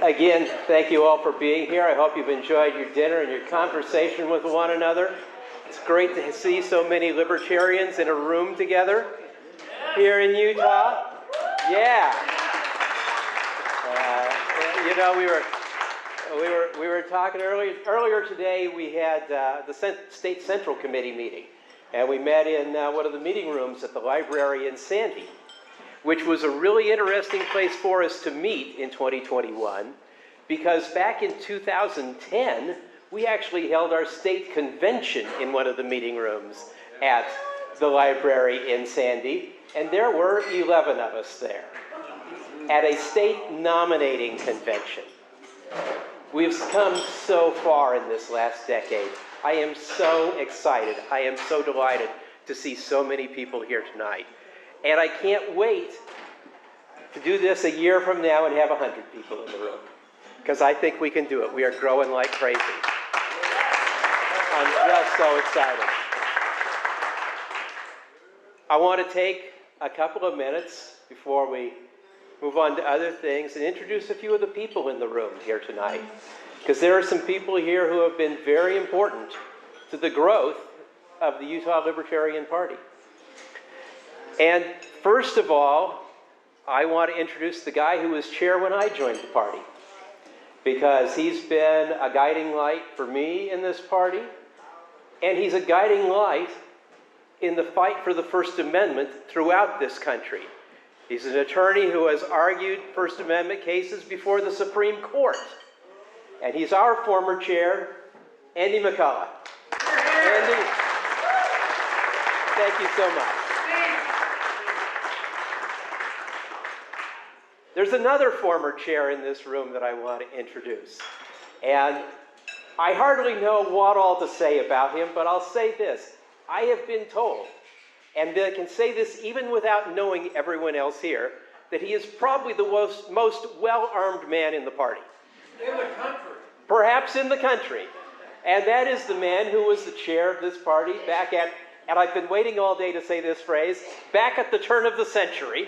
Again, thank you all for being here. I hope you've enjoyed your dinner and your conversation with one another. It's great to see so many libertarians in a room together here in Utah. Yeah. You know, we were talking earlier today. We had the State Central Committee meeting, and we met in one of the meeting rooms at the library in Sandy, which was a really interesting place for us to meet in 2021, because back in 2010, we actually held our state convention in one of the meeting rooms at the library in Sandy, and there were 11 of us there at a state nominating convention. We've come so far in this last decade. I am so excited. I am so delighted to see so many people here tonight. And I can't wait to do this a year from now and have 100 people in the room, because I think we can do it. We are growing like crazy. I'm just so excited. I want to take a couple of minutes before we move on to other things and introduce a few of the people in the room here tonight, because there are some people here who have been very important to the growth of the Utah Libertarian Party. And first of all, I want to introduce the guy who was chair when I joined the party, because he's been a guiding light for me in this party, and he's a guiding light in the fight for the First Amendment throughout this country. He's an attorney who has argued First Amendment cases before the Supreme Court, and he's our former chair, Andy McCullough. Andy, thank you so much. There's another former chair in this room that I want to introduce. And I hardly know what all to say about him, but I'll say this. I have been told, and I can say this even without knowing everyone else here, that he is probably the most well-armed man in the party. In the country. Perhaps in the country. And that is the man who was the chair of this party back at, and I've been waiting all day to say this phrase, back at the turn of the century.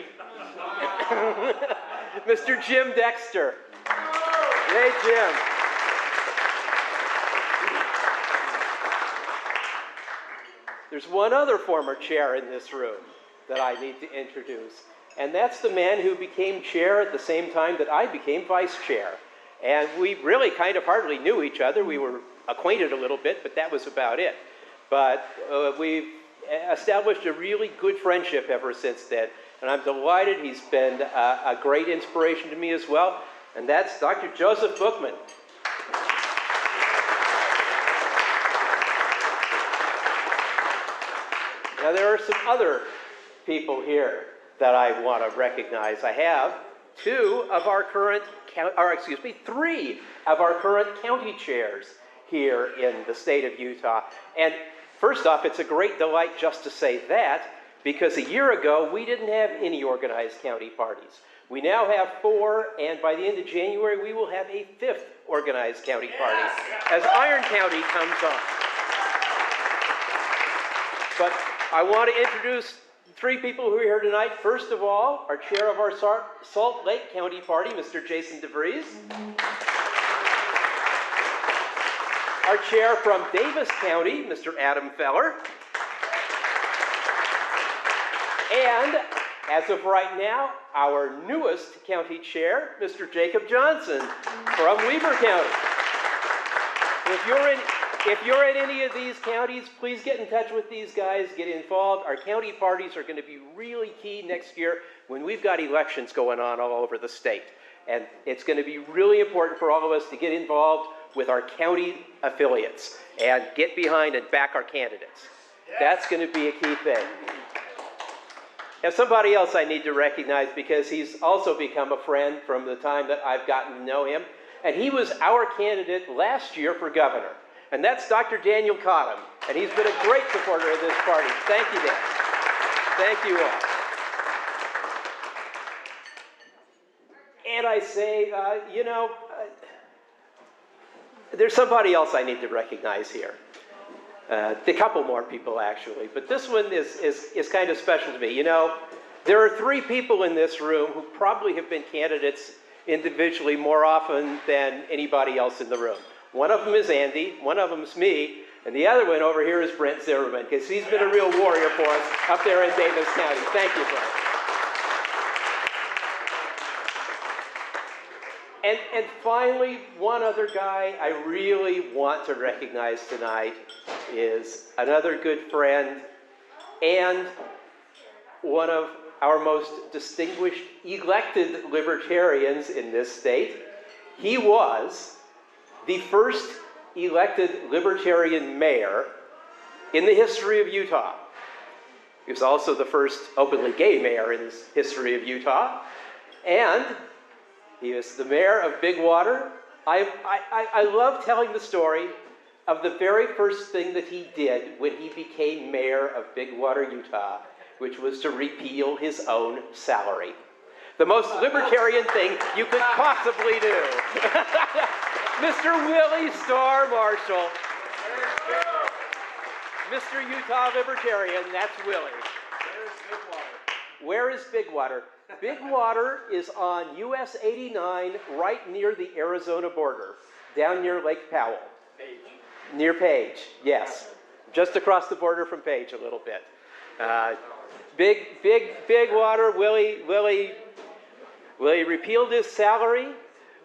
Mr. Jim Dexter. Hey, Jim. There's one other former chair in this room that I need to introduce, and that's the man who became chair at the same time that I became vice chair. And we really kind of hardly knew each other. We were acquainted a little bit, but that was about it. But we've established a really good friendship ever since then. And I'm delighted. He's been a great inspiration to me as well. And that's Dr. Joseph Buchman. Now, there are some other people here that I want to recognize. I have three of our current county chairs here in the state of Utah. And first off, it's a great delight just to say that, because a year ago, we didn't have any organized county parties. We now have 4, and by the end of January, we will have a 5th organized county party as Iron County comes on. But I want to introduce 3 people who are here tonight. First of all, our chair of our Salt Lake County Party, Mr. Jason DeVries. Our chair from Davis County, Mr. Adam Feller. And, as of right now, our newest county chair, Mr. Jacob Johnson from Weber County. If you're in any of these counties, please get in touch with these guys, get involved. Our county parties are going to be really key next year when we've got elections going on all over the state. And it's going to be really important for all of us to get involved with our county affiliates and get behind and back our candidates. That's going to be a key thing. Now, somebody else I need to recognize, because he's also become a friend from the time that I've gotten to know him, and he was our candidate last year for governor, and that's Dr. Daniel Cottom, and he's been a great supporter of this party. Thank you, Dan. Thank you all. And I say, there's somebody else I need to recognize here. A couple more people, actually, but this one is kind of special to me. You know, there are 3 people in this room who probably have been candidates individually more often than anybody else in the room. One of them is Andy, one of them is me, and the other one over here is Brent Zimmerman, because he's been a real warrior for us up there in Davis County. Thank you, Brent. And finally, one other guy I really want to recognize tonight is another good friend and one of our most distinguished elected libertarians in this state. He was the first elected libertarian mayor in the history of Utah. He was also the first openly gay mayor in the history of Utah. And he was the mayor of Big Water. I love telling the story of the very first thing that he did when he became mayor of Big Water, Utah, which was to repeal his own salary. The most libertarian thing you could possibly do. Mr. Willie Starr Marshall. Mr. Utah Libertarian, that's Willie. Where is Big Water? Big Water is on US 89, right near the Arizona border, down near Lake Powell. Page. Near Page, yes. Just across the border from Page a little bit. Big Water, Willie repealed his salary.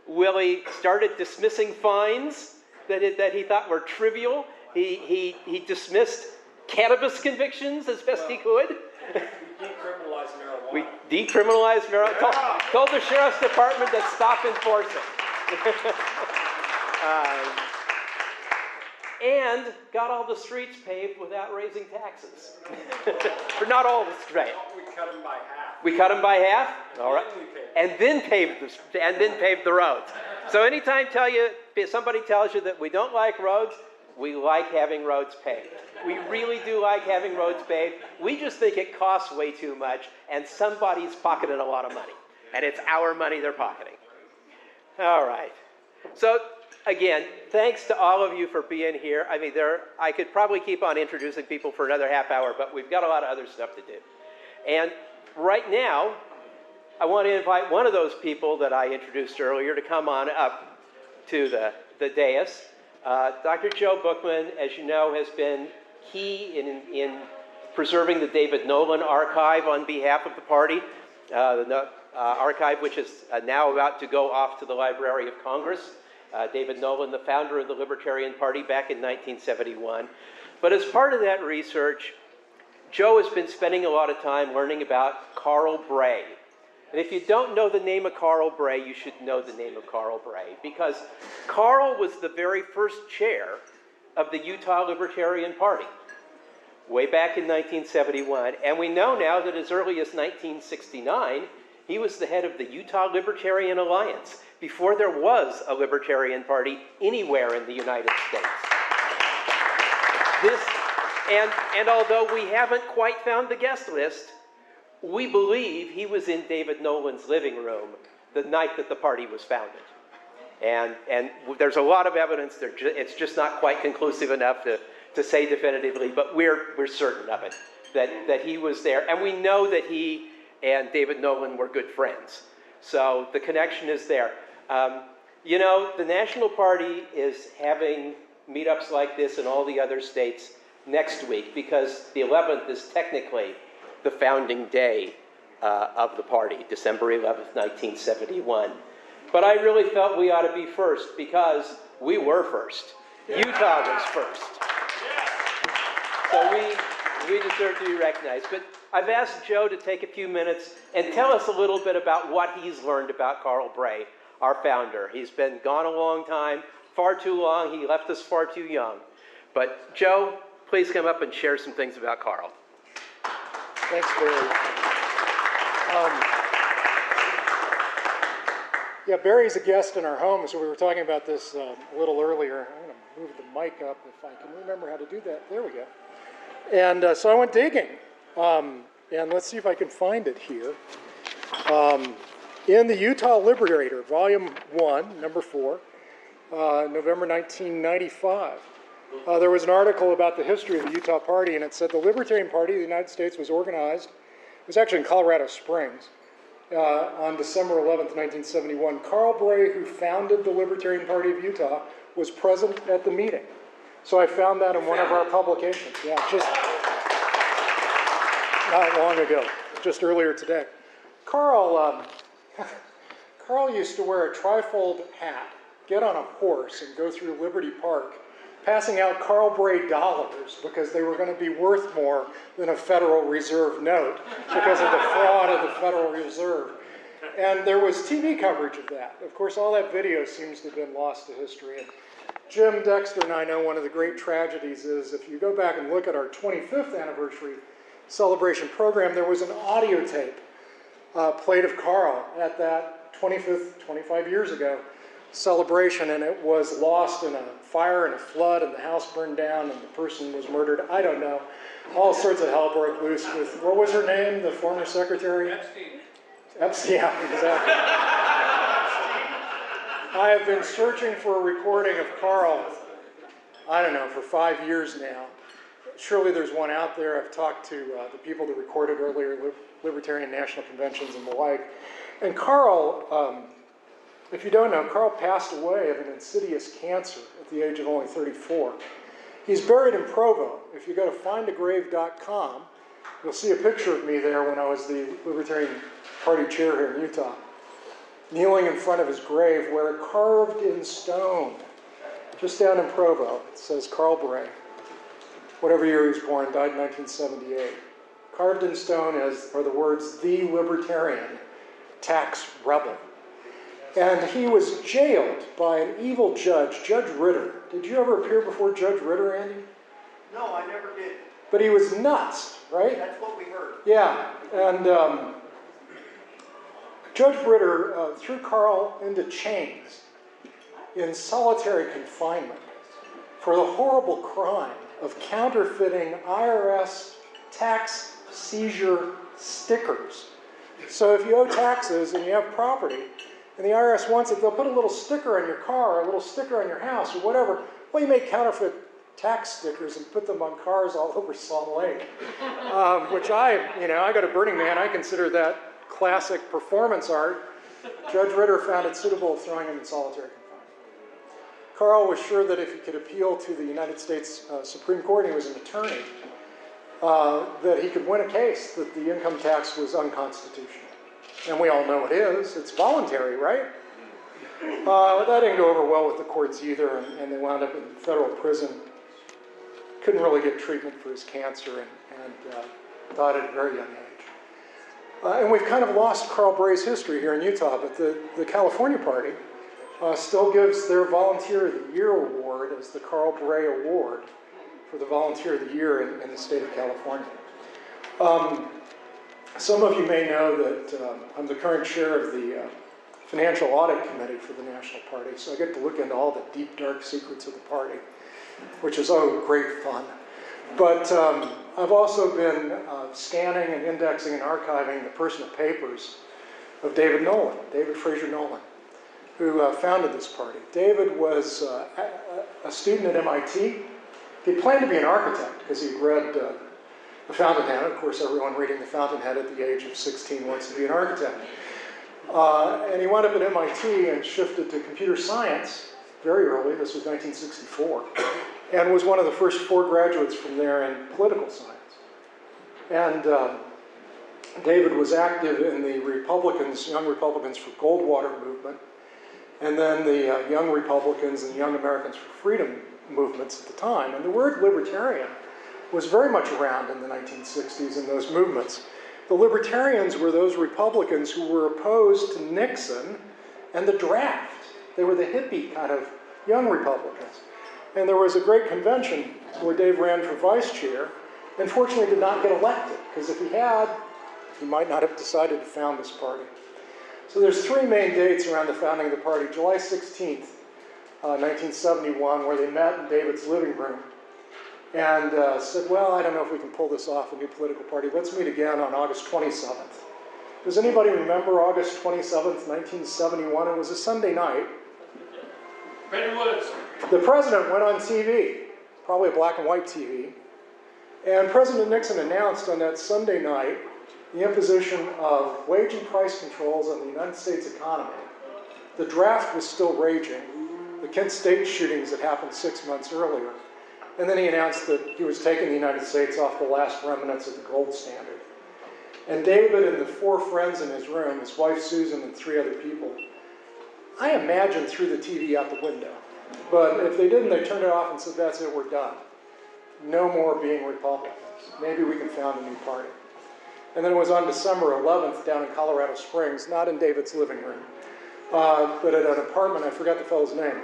Willie started dismissing fines that he thought were trivial. He dismissed cannabis convictions as best he could. Decriminalized marijuana. We decriminalized marijuana. Told the sheriff's department to stop enforcing. And got all the streets paved without raising taxes. For not all the streets. We cut them by half. We cut them by half. All right. And then paved the roads. So anytime somebody tells you that we don't like roads, we like having roads paved. We really do like having roads paved. We just think it costs way too much, and somebody's pocketing a lot of money. And it's our money they're pocketing. All right. So, again, thanks to all of you for being here. I mean, I could probably keep on introducing people for another half hour, but we've got a lot of other stuff to do. And right now, I want to invite one of those people that I introduced earlier to come on up to the dais. Dr. Joe Buchman, as you know, has been key in preserving the David Nolan archive on behalf of the party, the archive which is now about to go off to the Library of Congress. David Nolan, the founder of the Libertarian Party back in 1971. But as part of that research, Joe has been spending a lot of time learning about Carl Bray. And if you don't know the name of Carl Bray, you should know the name of Carl Bray, because Carl was the very first chair of the Utah Libertarian Party way back in 1971. And we know now that as early as 1969, he was the head of the Utah Libertarian Alliance, before there was a Libertarian Party anywhere in the United States. And although we haven't quite found the guest list, we believe he was in David Nolan's living room the night that the party was founded. And there's a lot of evidence, it's just not quite conclusive enough to say definitively, but we're certain of it, that he was there. And we know that he and David Nolan were good friends. So the connection is there. You know, the National Party is having meetups like this in all the other states next week, because the 11th is technically the founding day of the party, December 11th, 1971. But I really felt we ought to be first, because we were first. Utah was first. So we deserve to be recognized. But I've asked Joe to take a few minutes and tell us a little bit about what he's learned about Carl Bray, our founder. He's been gone a long time, far too long. He left us far too young. But Joe, please come up and share some things about Carl. Thanks, Barry. Yeah, Barry's a guest in our home, so we were talking about this a little earlier. I'm going to move the mic up if I can remember how to do that. There we go. And so I went digging, and let's see if I can find it here. In the Utah Liberator, Volume 1, Number 4, November 1995, there was an article about the history of the Utah Party, and it said the Libertarian Party of the United States was organized, it was actually in Colorado Springs, on December 11th, 1971. Carl Bray, who founded the Libertarian Party of Utah, was present at the meeting. So I found that in one of our publications. Yeah, just not long ago, just earlier today. Carl used to wear a trifold hat, get on a horse, and go through Liberty Park, passing out Carl Bray dollars because they were going to be worth more than a Federal Reserve note because of the fraud of the Federal Reserve. And there was TV coverage of that. Of course, all that video seems to have been lost to history. And Jim Dexter and I know one of the great tragedies is if you go back and look at our 25th anniversary celebration program, there was an audio tape played of Carl at that 25th, 25 years ago, celebration, and it was lost in a fire and a flood, and the house burned down, and the person was murdered. I don't know. All sorts of hell broke loose with, what was her name, the former secretary? Epstein, yeah, exactly. I have been searching for a recording of Carl, I don't know, for 5 years now. Surely there's one out there. I've talked to the people that recorded earlier, Libertarian National Conventions and the like. And Carl, if you don't know, Carl passed away of an insidious cancer at the age of only 34. He's buried in Provo. If you go to findagrave.com, you'll see a picture of me there when I was the Libertarian Party chair here in Utah, kneeling in front of his grave where carved in stone, just down in Provo, it says Carl Bray. Whatever year he was born, died in 1978. Carved in stone are the words, "The Libertarian Tax Rebel." And he was jailed by an evil judge, Judge Ritter. Did you ever appear before Judge Ritter, Andy? No, I never did. But he was nuts, right? That's what we heard. Yeah, and Judge Ritter threw Carl into chains in solitary confinement for the horrible crime of counterfeiting IRS tax seizure stickers. So if you owe taxes and you have property, and the IRS wants it, they'll put a little sticker on your car, or a little sticker on your house, or whatever. Well, you make counterfeit tax stickers and put them on cars all over Salt Lake, which I go to Burning Man, I consider that classic performance art. Judge Ritter found it suitable of throwing him in solitary confinement. Carl was sure that if he could appeal to the United States Supreme Court, he was an attorney, that he could win a case that the income tax was unconstitutional. And we all know it is. It's voluntary, right? That didn't go over well with the courts either, and they wound up in federal prison. Couldn't really get treatment for his cancer and died at a very young age. And we've kind of lost Carl Bray's history here in Utah, but the California Party still gives their Volunteer of the Year award as the Carl Bray Award for the Volunteer of the Year in the state of California. Some of you may know that I'm the current chair of the Financial Audit Committee for the National Party, so I get to look into all the deep, dark secrets of the party, which is, great fun. But I've also been scanning and indexing and archiving the personal papers of David Fraser Nolan, who founded this party. David was a student at MIT. He planned to be an architect because he read The Fountainhead. Of course, everyone reading The Fountainhead at the age of 16 wants to be an architect. And he wound up at MIT and shifted to computer science very early. This was 1964. And was one of the first 4 graduates from there in political science. And David was active in the Young Republicans for Goldwater movement, and then the Young Republicans and Young Americans for Freedom movements at the time. And the word libertarian was very much around in the 1960s in those movements. The libertarians were those Republicans who were opposed to Nixon and the draft. They were the hippie kind of young Republicans. And there was a great convention where Dave ran for vice chair, and fortunately did not get elected, because if he had, he might not have decided to found this party. So there's 3 main dates around the founding of the party. July 16th, 1971, where they met in David's living room and said, well, I don't know if we can pull this off, a new political party. Let's meet again on August 27th. Does anybody remember August 27th, 1971? It was a Sunday night. Ben Woods. The president went on TV, probably a black and white TV, and President Nixon announced on that Sunday night the imposition of wage and price controls on the United States economy. The draft was still raging. The Kent State shootings had happened 6 months earlier. And then he announced that he was taking the United States off the last remnants of the gold standard. And David and the 4 friends in his room, his wife Susan and 3 other people, I imagine threw the TV out the window. But if they didn't, they turned it off and said, that's it, we're done. No more being Republicans. Maybe we can found a new party. And then it was on December 11th down in Colorado Springs, not in David's living room, but at an apartment, I forgot the fellow's name,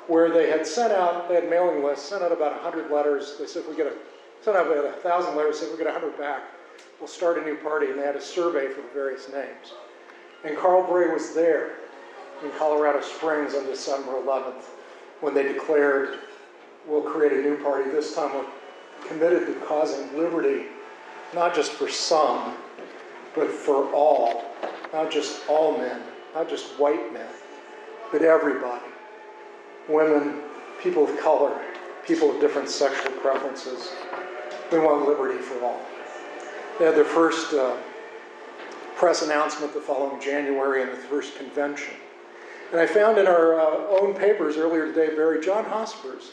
where they had sent out, they had mailing lists, sent out about 100 letters. They said, if we get sent out about 1,000 letters, said, if we get 100 back, we'll start a new party. And they had a survey for the various names. And Carl Bray was there in Colorado Springs on December 11th when they declared, we'll create a new party. This time we're committed to causing liberty, not just for some, but for all. Not just all men, not just white men, but everybody. Women, people of color, people of different sexual preferences. We want liberty for all. They had their first press announcement the following January and the first convention. And I found in our own papers earlier today, John Hosper's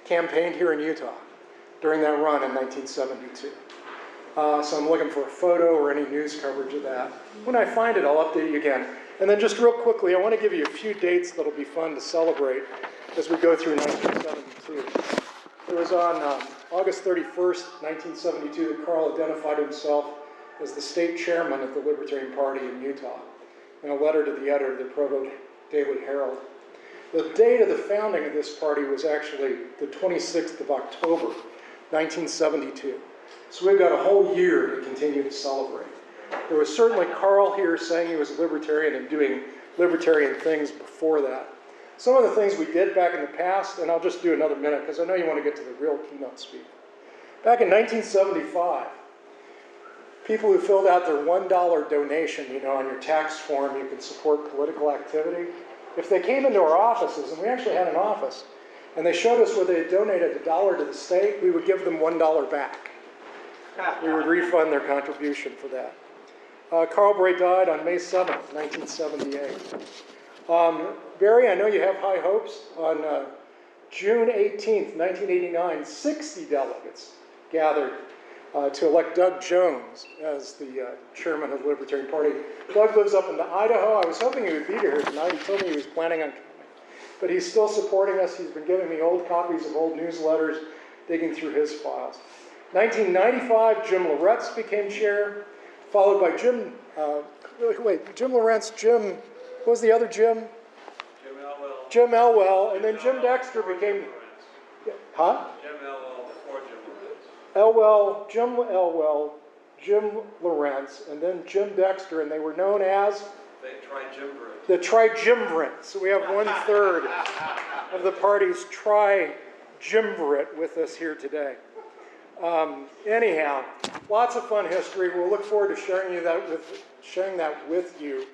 campaigned here in Utah during that run in 1972. So I'm looking for a photo or any news coverage of that. When I find it, I'll update you again. And then just real quickly, I want to give you a few dates that'll be fun to celebrate as we go through 1972. It was on August 31st, 1972, that Carl identified himself as the state chairman of the Libertarian Party in Utah in a letter to the editor of the Provo Daily Herald. The date of the founding of this party was actually the 26th of October, 1972. So we've got a whole year to continue to celebrate. There was certainly Carl here saying he was a libertarian and doing libertarian things before that. Some of the things we did back in the past, and I'll just do another minute because I know you want to get to the real keynote speaker. Back in 1975, people who filled out their $1 donation, on your tax form, you can support political activity. If they came into our offices, and we actually had an office, and they showed us where they had donated $1 to the state, we would give them $1 back. We would refund their contribution for that. Carl Bray died on May 7th, 1978. Barry, I know you have high hopes. On June 18th, 1989, 60 delegates gathered to elect Doug Jones as the chairman of the Libertarian Party. Doug lives up in Idaho. I was hoping he would be here tonight. He told me he was planning on coming. But he's still supporting us. He's been giving me old copies of old newsletters, digging through his files. 1995, Jim Loretz became chair, followed by Jim Loretz, what was the other Jim? Jim Elwell, and then Jim Dexter became, huh? Jim Elwell before Jim Lorenz. Jim Elwell, Jim Lorenz, and then Jim Dexter, and they were known as? The Triumvirate. So we have 1/3 of the party's Triumvirate with us here today. Anyhow, lots of fun history. We'll look forward to sharing that with you.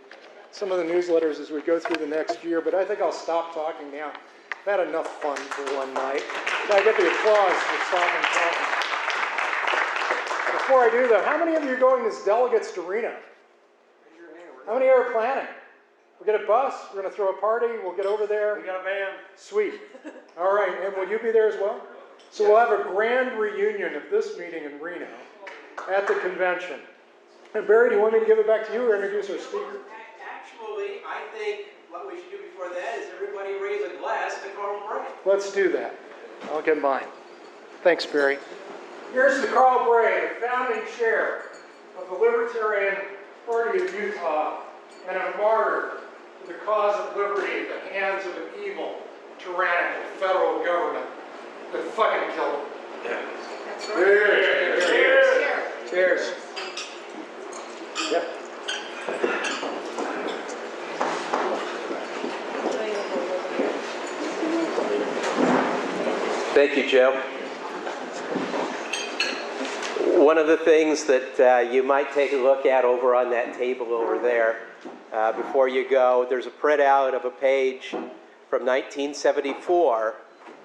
Some of the newsletters as we go through the next year, but I think I'll stop talking now. I've had enough fun for one night. I get the applause for stopping talking. Before I do though, how many of you are going as delegates to Reno? How many are planning? We'll get a bus, we're going to throw a party, we'll get over there. We got a van. Sweet. All right, and will you be there as well? So we'll have a grand reunion of this meeting in Reno at the convention. And Barry, do you want me to give it back to you or introduce our speaker? Actually, I think what we should do before that is everybody raise a glass to Carl Bray. Let's do that. I'll get mine. Thanks, Barry. Here's to Carl Bray, the founding chair of the Libertarian Party of Utah and a martyr to the cause of liberty at the hands of an evil, tyrannical federal government that fucking killed him. That's right. Cheers. Cheers. Cheers. Yep. Thank you, Joe. One of the things that you might take a look at over on that table over there before you go, there's a printout of a page from 1974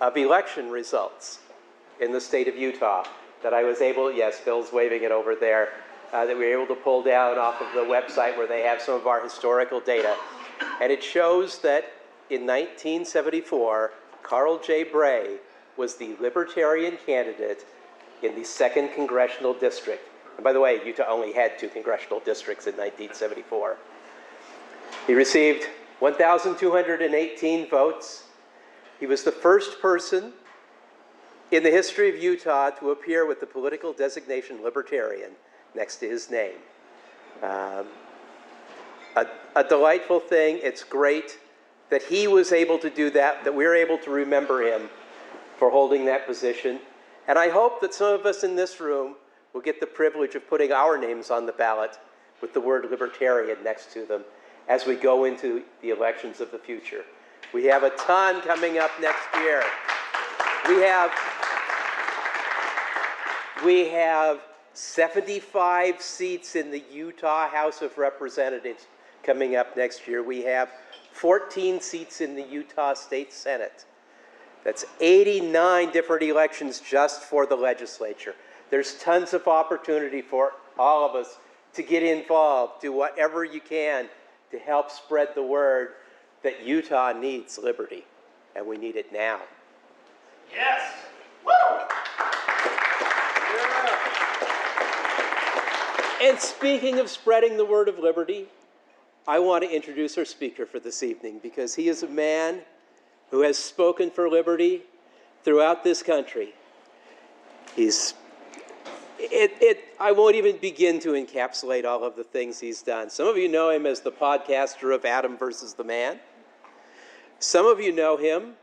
of election results in the state of Utah that I was able, yes, Phil's waving it over there, that we were able to pull down off of the website where they have some of our historical data. And it shows that in 1974, Carl J. Bray was the Libertarian candidate in the 2nd Congressional District. And by the way, Utah only had 2 congressional districts in 1974. He received 1,218 votes. He was the first person in the history of Utah to appear with the political designation Libertarian next to his name. A delightful thing. It's great that he was able to do that, that we're able to remember him for holding that position. And I hope that some of us in this room will get the privilege of putting our names on the ballot with the word Libertarian next to them as we go into the elections of the future. We have a ton coming up next year. We have 75 seats in the Utah House of Representatives coming up next year. We have 14 seats in the Utah State Senate. That's 89 different elections just for the legislature. There's tons of opportunity for all of us to get involved, do whatever you can to help spread the word that Utah needs liberty, and we need it now. Yes! Woo! And speaking of spreading the word of liberty, I want to introduce our speaker for this evening because he is a man who has spoken for liberty throughout this country. I won't even begin to encapsulate all of the things he's done. Some of you know him as the podcaster of Adam versus the Man. Some of you know him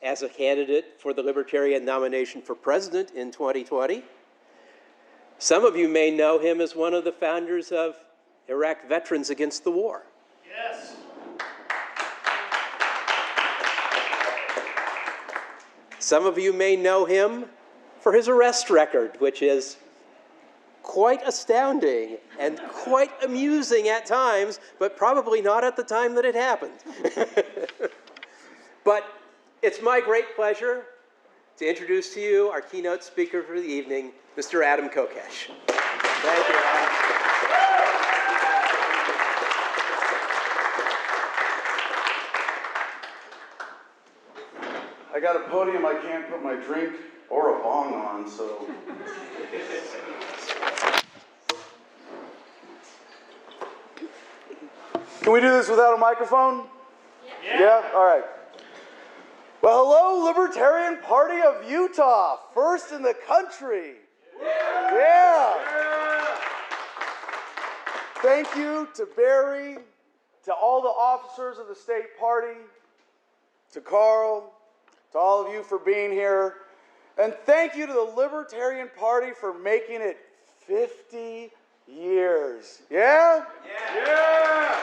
as a candidate for the Libertarian nomination for president in 2020. Some of you may know him as one of the founders of Iraq Veterans Against the War. Yes! Some of you may know him for his arrest record, which is quite astounding and quite amusing at times, but probably not at the time that it happened. But it's my great pleasure to introduce to you our keynote speaker for the evening, Mr. Adam Kokesh. Thank you, Adam. I got a podium I can't put my drink or a bong on, so. Can we do this without a microphone? Yeah? All right. Well, hello, Libertarian Party of Utah, first in the country. Yeah. Thank you to Barry, to all the officers of the state party, to Carl, to all of you for being here. And thank you to the Libertarian Party for making it 50 years. Yeah? Yeah!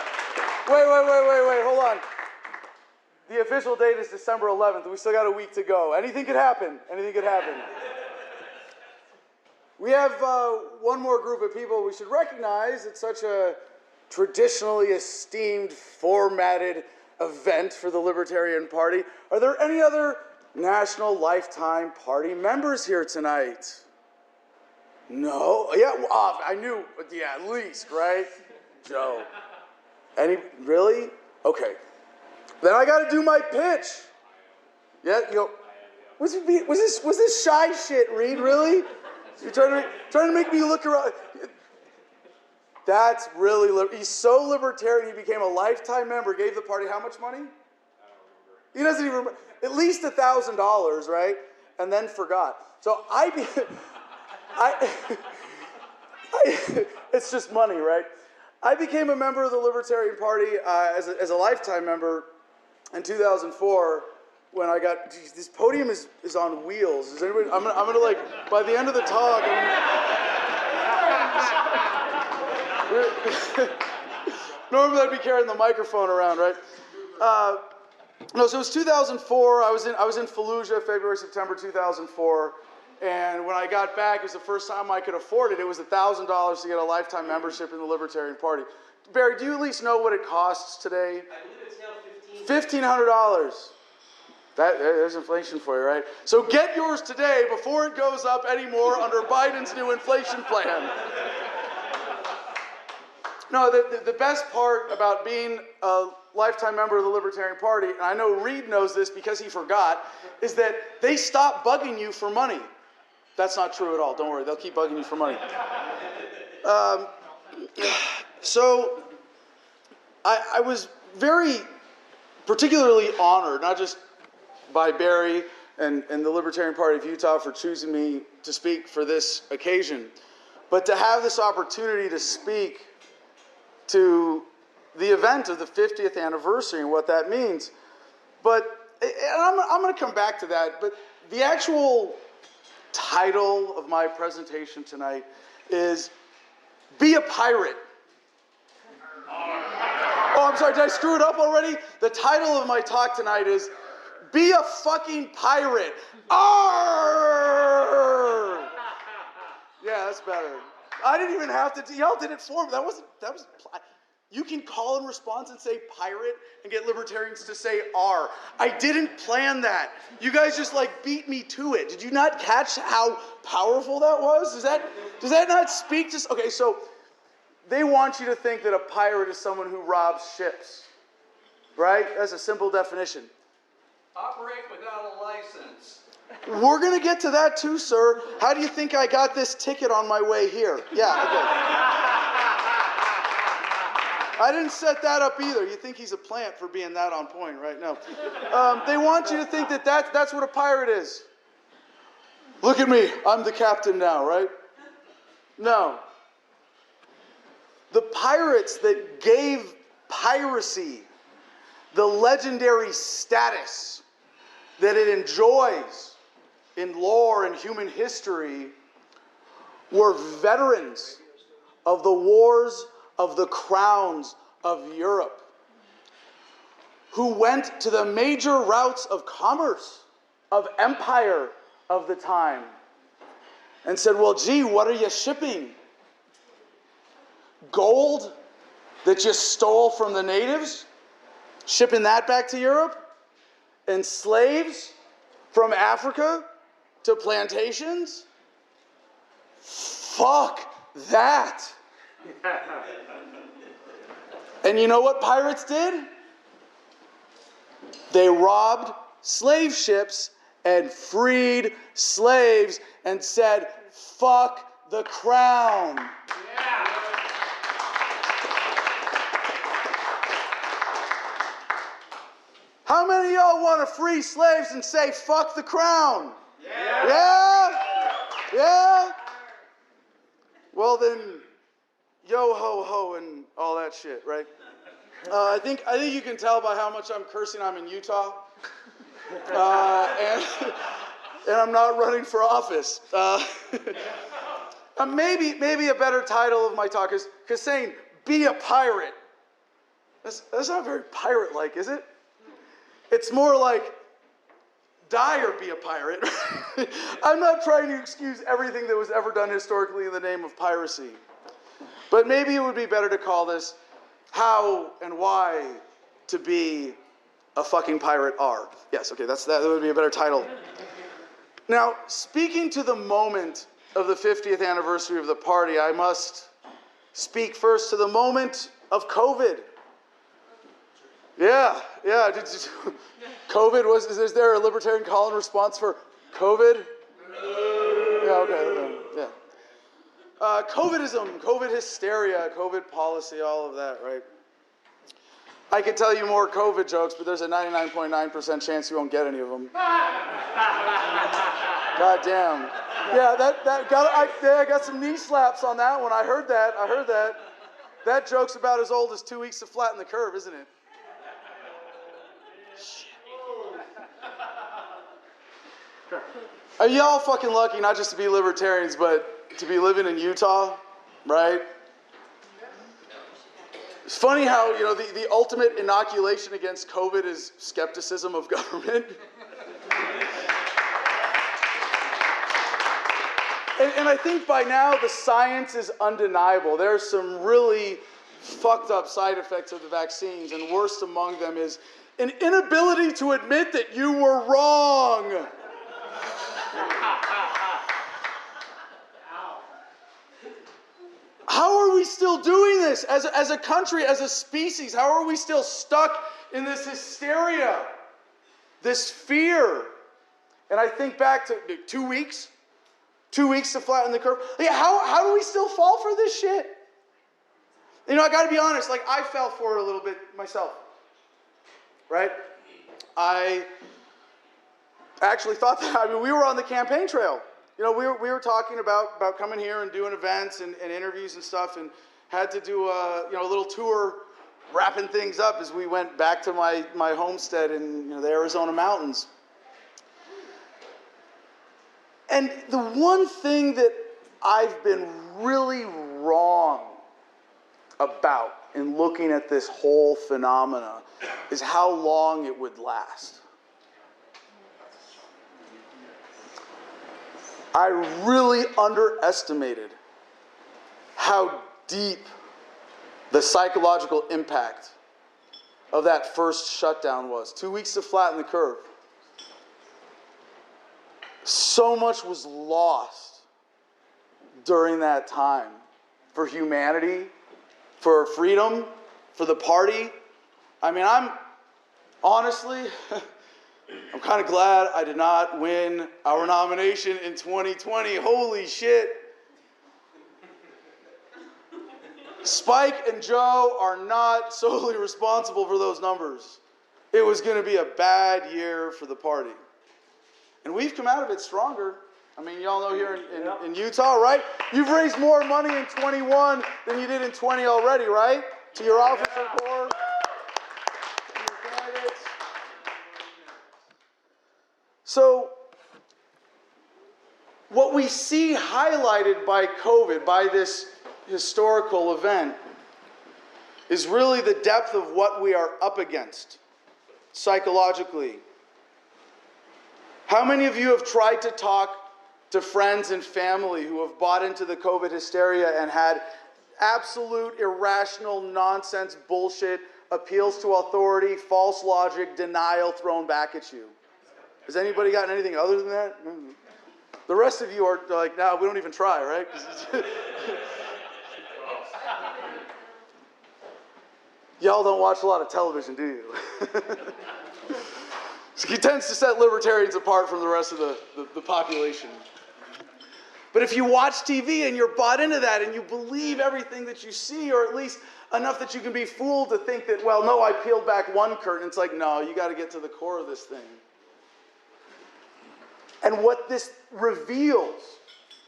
Wait, hold on. The official date is December 11th. We still got a week to go. Anything could happen. Anything could happen. We have one more group of people we should recognize. It's such a traditionally esteemed, formatted event for the Libertarian Party. Are there any other National Lifetime Party members here tonight? No? Yeah, I knew, yeah, at least, right? Joe. Really? Okay. Then I got to do my pitch. Yeah, was this shy shit, Reed? Really? You're trying to make me look around. That's really he's so libertarian. He became a lifetime member. Gave the party how much money? I don't remember. He doesn't even remember. At least $1,000, right? And then forgot. So it's just money, right? I became a member of the Libertarian Party as a lifetime member in 2004 when I got, geez, this podium is on wheels. Is anybody, I'm gonna like, by the end of the talk, normally I'd be carrying the microphone around, right? No, so it was 2004. I was in Fallujah, February, September 2004. And when I got back, it was the first time I could afford it. It was $1,000 to get a lifetime membership in the Libertarian Party. Barry, do you at least know what it costs today? I believe it's now $1,500. There's inflation for you, right? So get yours today before it goes up anymore under Biden's new inflation plan. No, the best part about being a lifetime member of the Libertarian Party, and I know Reed knows this because he forgot, is that they stop bugging you for money. That's not true at all. Don't worry. They'll keep bugging you for money. So I was very particularly honored, not just by Barry and the Libertarian Party of Utah for choosing me to speak for this occasion, but to have this opportunity to speak to the event of the 50th anniversary and what that means. But and I'm going to come back to that, but the actual title of my presentation tonight is Be a Pirate. Oh, I'm sorry, did I screw it up already? The title of my talk tonight is Be a Fucking Pirate. Arrgh! Yeah, that's better. I didn't even have to, y'all did it for me. That was, you can call in response and say pirate and get libertarians to say R. I didn't plan that. You guys just like beat me to it. Did you not catch how powerful that was? Does that not speak to, okay, so they want you to think that a pirate is someone who robs ships, right? That's a simple definition. Operate without a license. We're going to get to that too, sir. How do you think I got this ticket on my way here? Yeah, okay. I didn't set that up either. You think he's a plant for being that on point, right? No. They want you to think that that's what a pirate is. Look at me. I'm the captain now, right? No. The pirates that gave piracy the legendary status that it enjoys in lore and human history were veterans of the wars of the crowns of Europe, who went to the major routes of commerce, of empire of the time, and said, well, gee, what are you shipping? Gold that you stole from the natives? Shipping that back to Europe? And slaves from Africa to plantations? Fuck that. And you know what pirates did? They robbed slave ships and freed slaves and said, fuck the crown. Yeah. How many of y'all want to free slaves and say, fuck the crown? Yeah. Yeah? Yeah? Well then, yo ho ho and all that shit, right? I think you can tell by how much I'm cursing I'm in Utah. And I'm not running for office. Maybe a better title of my talk is because saying, be a pirate. That's not very pirate-like, is it? It's more like, die or be a pirate. I'm not trying to excuse everything that was ever done historically in the name of piracy. But maybe it would be better to call this How and Why to Be a Fucking Pirate Are. Yes, okay, that would be a better title. Now, speaking to the moment of the 50th anniversary of the party, I must speak first to the moment of COVID. Yeah. COVID is there a libertarian call and response for COVID? Yeah, okay. Yeah. COVIDism, COVID hysteria, COVID policy, all of that, right? I could tell you more COVID jokes, but there's a 99.9% chance you won't get any of them. God damn. Yeah, I got some knee slaps on that one. I heard that. That joke's about as old as 2 weeks to flatten the curve, isn't it? Are y'all fucking lucky not just to be libertarians, but to be living in Utah, right? It's funny how, the ultimate inoculation against COVID is skepticism of government. And I think by now the science is undeniable. There are some really fucked up side effects of the vaccines, and worst among them is an inability to admit that you were wrong. how are we still doing this as a country, as a species? How are we still stuck in this hysteria, this fear? And I think back to 2 weeks to flatten the curve. Like, how do we still fall for this shit? You know, I got to be honest, like, I fell for it a little bit myself, right? I actually thought that, I mean, we were on the campaign trail. You know, we were talking about coming here and doing events and interviews and stuff, and had to do a little tour, wrapping things up as we went back to my homestead in the Arizona mountains. And the one thing that I've been really wrong about in looking at this whole phenomena is how long it would last. I really underestimated how deep the psychological impact of that first shutdown was. 2 weeks to flatten the curve. So much was lost during that time for humanity, for freedom, for the party. I mean, I'm kind of glad I did not win our nomination in 2020. Holy shit. Spike and Joe are not solely responsible for those numbers. It was going to be a bad year for the party. And we've come out of it stronger. I mean, y'all know here in Utah, right? You've raised more money in 21 than you did in 20 already, right? To your officer corps. To your candidates. So, what we see highlighted by COVID, by this historical event, is really the depth of what we are up against psychologically. How many of you have tried to talk to friends and family who have bought into the COVID hysteria and had absolute irrational nonsense bullshit, appeals to authority, false logic, denial thrown back at you? Has anybody gotten anything other than that? The rest of you are like, no, we don't even try, right? Y'all don't watch a lot of television, do you? So he tends to set libertarians apart from the rest of the population. But if you watch TV and you're bought into that and you believe everything that you see, or at least enough that you can be fooled to think that, well, no, I peeled back one curtain. It's like, no, you got to get to the core of this thing. And what this reveals,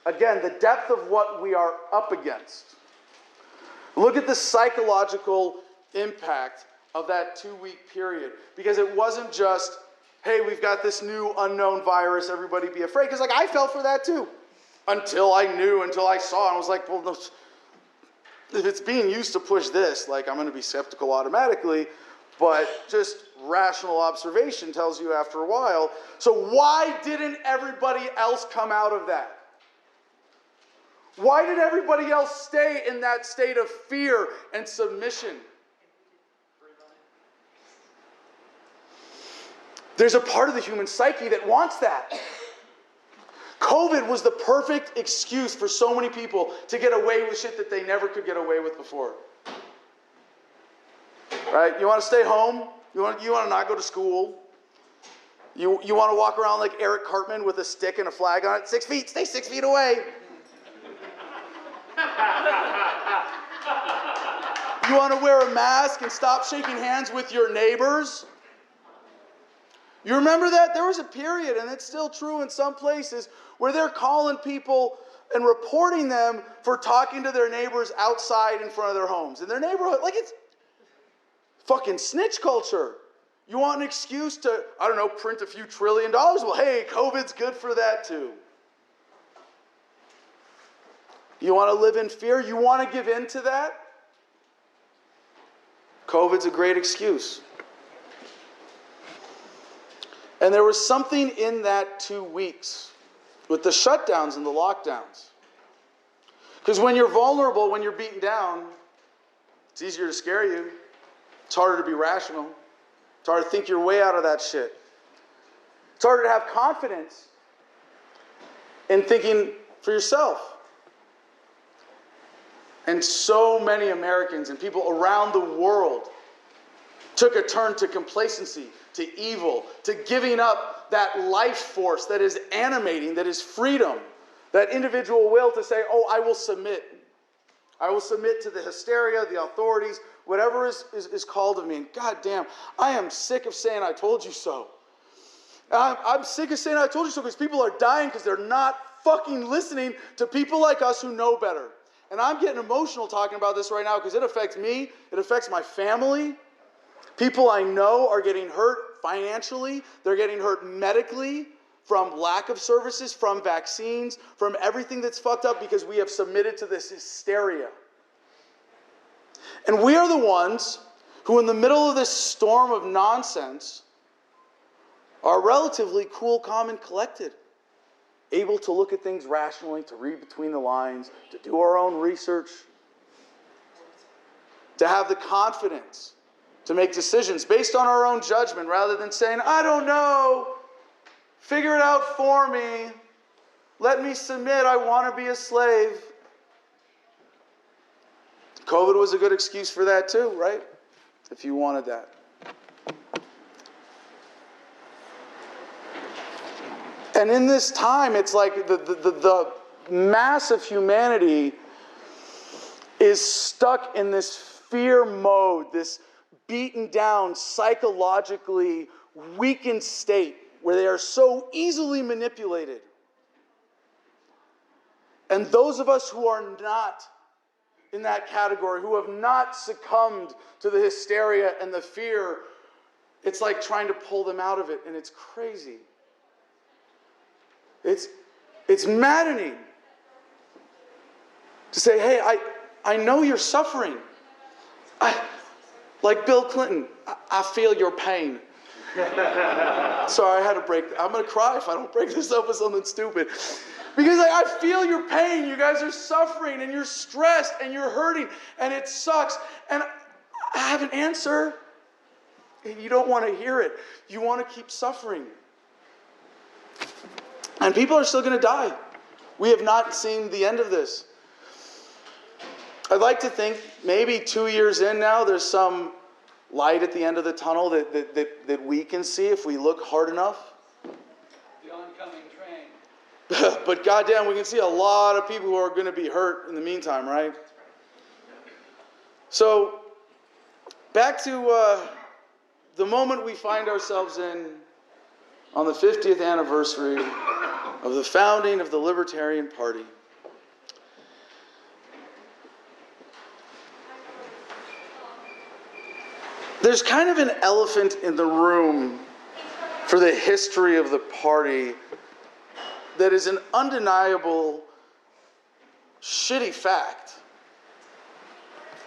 again, the depth of what we are up against. Look at the psychological impact of that 2-week period. Because it wasn't just, hey, we've got this new unknown virus, everybody be afraid. Because like I fell for that too. Until I saw, and I was like, well, no, if it's being used to push this, like I'm going to be skeptical automatically. But just rational observation tells you after a while. So why didn't everybody else come out of that? Why did everybody else stay in that state of fear and submission? There's a part of the human psyche that wants that. COVID was the perfect excuse for so many people to get away with shit that they never could get away with before. Right? You want to stay home? You want to not go to school? You want to walk around like Eric Cartman with a stick and a flag on it? 6 feet, stay 6 feet away. You want to wear a mask and stop shaking hands with your neighbors? You remember that? There was a period, and it's still true in some places, where they're calling people and reporting them for talking to their neighbors outside in front of their homes. In their neighborhood, like it's fucking snitch culture. You want an excuse to, I don't know, print a few $1 trillion? Well, hey, COVID's good for that too. You want to live in fear? You want to give in to that? COVID's a great excuse. And there was something in that 2 weeks with the shutdowns and the lockdowns. Because when you're vulnerable, when you're beaten down, it's easier to scare you. It's harder to be rational. It's harder to think your way out of that shit. It's harder to have confidence in thinking for yourself. And so many Americans and people around the world took a turn to complacency, to evil, to giving up that life force that is animating, that is freedom, that individual will to say, oh, I will submit. I will submit to the hysteria, the authorities, whatever is called of me. And God damn, I am sick of saying I told you so. I'm sick of saying I told you so because people are dying because they're not fucking listening to people like us who know better. And I'm getting emotional talking about this right now because it affects me, it affects my family. People I know are getting hurt financially, they're getting hurt medically from lack of services, from vaccines, from everything that's fucked up because we have submitted to this hysteria. And we are the ones who in the middle of this storm of nonsense are relatively cool, calm, and collected. Able to look at things rationally, to read between the lines, to do our own research, to have the confidence to make decisions based on our own judgment rather than saying, I don't know, figure it out for me, let me submit, I want to be a slave. COVID was a good excuse for that too, right? If you wanted that. And in this time, it's like the mass of humanity is stuck in this fear mode, this beaten down, psychologically weakened state where they are so easily manipulated. And those of us who are not in that category, who have not succumbed to the hysteria and the fear, it's like trying to pull them out of it, and it's crazy. It's maddening to say, hey, I know you're suffering. Like Bill Clinton, I feel your pain. Sorry, I had to break. I'm going to cry if I don't break this up with something stupid. Because I feel your pain. You guys are suffering and you're stressed and you're hurting and it sucks. And I have an answer. And you don't want to hear it. You want to keep suffering. And people are still going to die. We have not seen the end of this. I'd like to think maybe 2 years in now, there's some light at the end of the tunnel that we can see if we look hard enough. The oncoming train. But goddamn, we can see a lot of people who are going to be hurt in the meantime, right? So, back to the moment we find ourselves in on the 50th anniversary of the founding of the Libertarian Party. There's kind of an elephant in the room for the history of the party that is an undeniable, shitty fact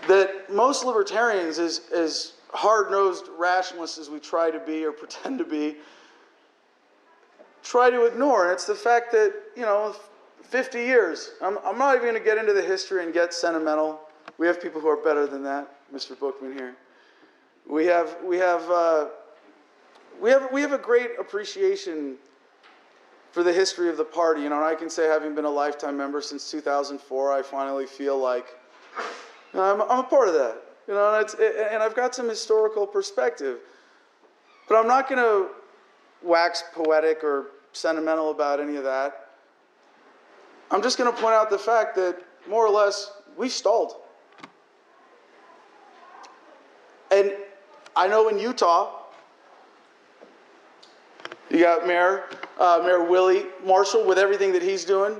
that most libertarians, as hard-nosed rationalists as we try to be or pretend to be, try to ignore. And it's the fact that, 50 years. I'm not even going to get into the history and get sentimental. We have people who are better than that, Mr. Buchman here. We have a great appreciation for the history of the party. And I can say, having been a lifetime member since 2004, I finally feel like I'm a part of that. And I've got some historical perspective. But I'm not going to wax poetic or sentimental about any of that. I'm just going to point out the fact that, more or less, we stalled. And I know in Utah, you got Mayor Willie Marshall with everything that he's doing.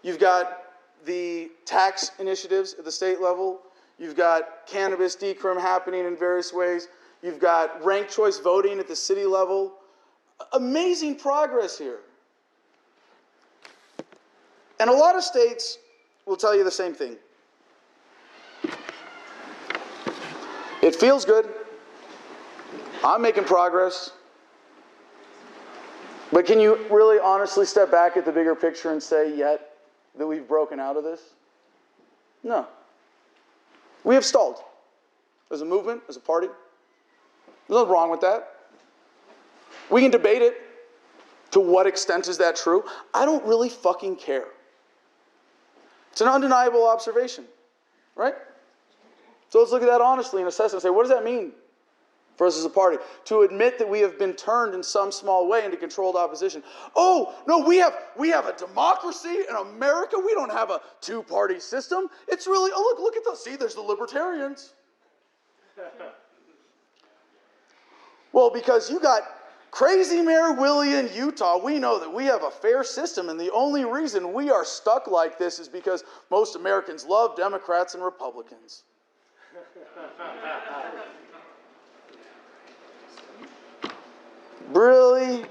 You've got the tax initiatives at the state level. You've got cannabis decrim happening in various ways. You've got ranked choice voting at the city level. Amazing progress here. And a lot of states will tell you the same thing. It feels good. I'm making progress. But can you really honestly step back at the bigger picture and say yet that we've broken out of this? No. We have stalled. As a movement, as a party. There's nothing wrong with that. We can debate it. To what extent is that true? I don't really fucking care. It's an undeniable observation. right? So let's look at that honestly and assess and say, what does that mean for us as a party? To admit that we have been turned in some small way into controlled opposition. Oh, no, we have a democracy in America. We don't have a two-party system. It's really, oh, look at those. See, there's the Libertarians. Well, because you got crazy Mayor Willie in Utah, we know that we have a fair system, and the only reason we are stuck like this is because most Americans love Democrats and Republicans. Really?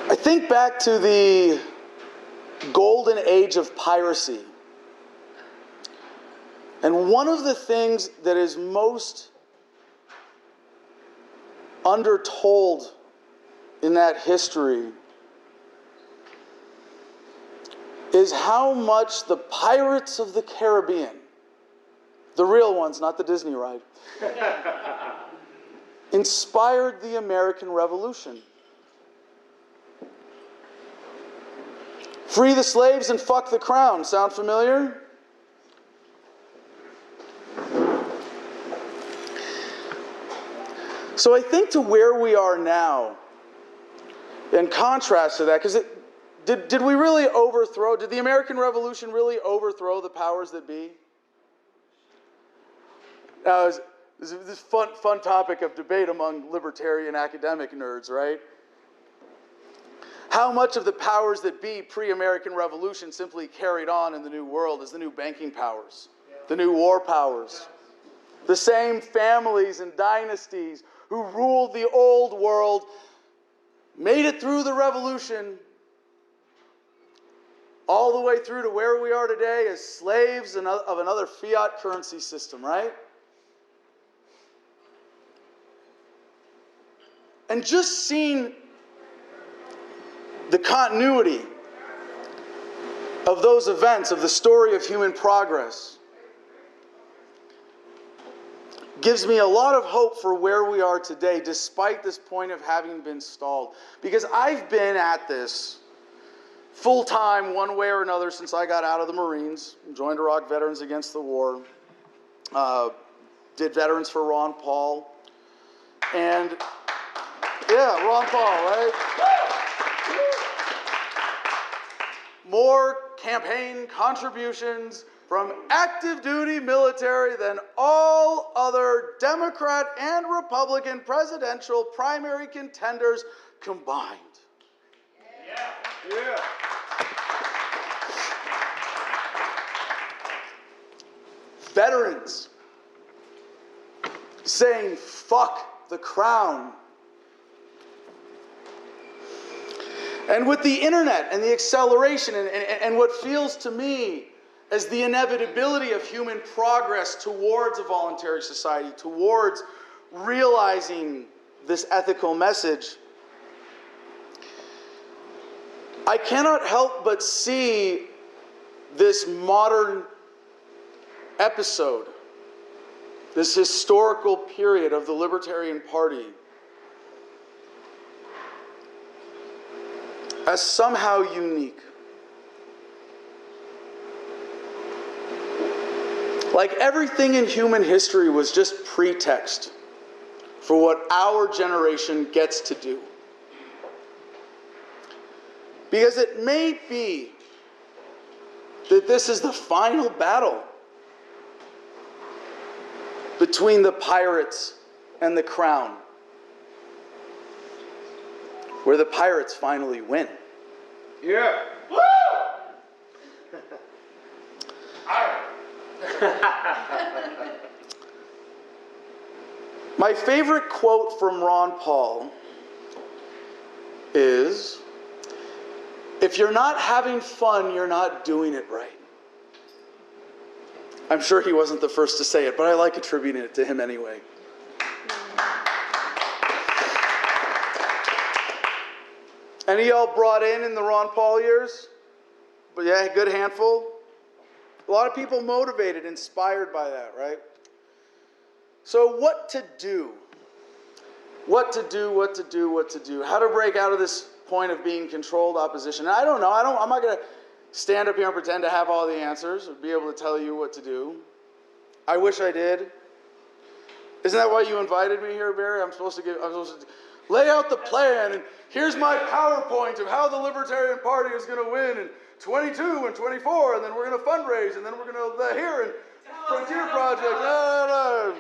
I think back to the golden age of piracy. And one of the things that is most undertold in that history is how much the Pirates of the Caribbean, the real ones, not the Disney ride, inspired the American Revolution. Free the slaves and fuck the crown. Sound familiar? So I think to where we are now, in contrast to that, because did we really overthrow, did the American Revolution really overthrow the powers that be? Now, this is this fun topic of debate among libertarian academic nerds, right? How much of the powers that be pre-American Revolution simply carried on in the New World as the new banking powers, the new war powers, the same families and dynasties who ruled the old world, made it through the revolution, all the way through to where we are today as slaves of another fiat currency system, right? And just seeing the continuity of those events, of the story of human progress, gives me a lot of hope for where we are today, despite this point of having been stalled. Because I've been at this full-time, one way or another, since I got out of the Marines, joined Iraq Veterans Against the War, did Veterans for Ron Paul, and yeah, Ron Paul, right? More campaign contributions from active duty military than all other Democrat and Republican presidential primary contenders combined. Yeah. Veterans saying, fuck the crown. And with the internet and the acceleration and what feels to me as the inevitability of human progress towards a voluntary society, towards realizing this ethical message, I cannot help but see this modern episode, this historical period of the Libertarian Party, as somehow unique. Like everything in human history was just pretext for what our generation gets to do. Because it may be that this is the final battle between the pirates and the crown, where the pirates finally win. Yeah. Woo! My favorite quote from Ron Paul is, if you're not having fun, you're not doing it right. I'm sure he wasn't the first to say it, but I like attributing it to him anyway. Any y'all brought in the Ron Paul years? But yeah, good handful. A lot of people motivated, inspired by that, right? So what to do? What to do, what to do, what to do? How to break out of this point of being controlled opposition. And I don't know. I'm not going to stand up here and pretend to have all the answers or be able to tell you what to do. I wish I did. Isn't that why you invited me here, Barry? I'm supposed to lay out the plan, and here's my PowerPoint of how the Libertarian Party is going to win in 22 and 24, and then we're going to fundraise, and then we're going to here and Frontier Project. No.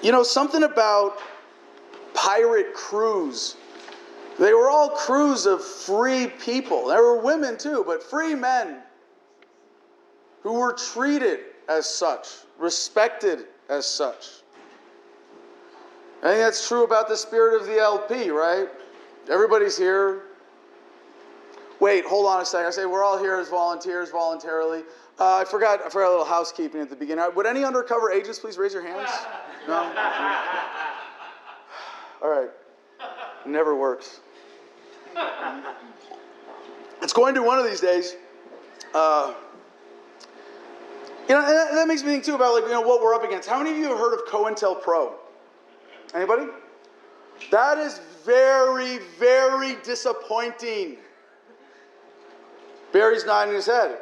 You know, something about pirate crews. They were all crews of free people. There were women too, but free men who were treated as such, respected as such. I think that's true about the spirit of the LP, right? Everybody's here. Wait, hold on a second. I say we're all here as volunteers, voluntarily. I forgot a little housekeeping at the beginning. Would any undercover agents please raise your hands? No? All right. Never works. It's going to one of these days. You know, and that makes me think too about what we're up against. How many of you have heard of COINTELPRO? Anybody? That is very, very disappointing. Barry's nodding his head.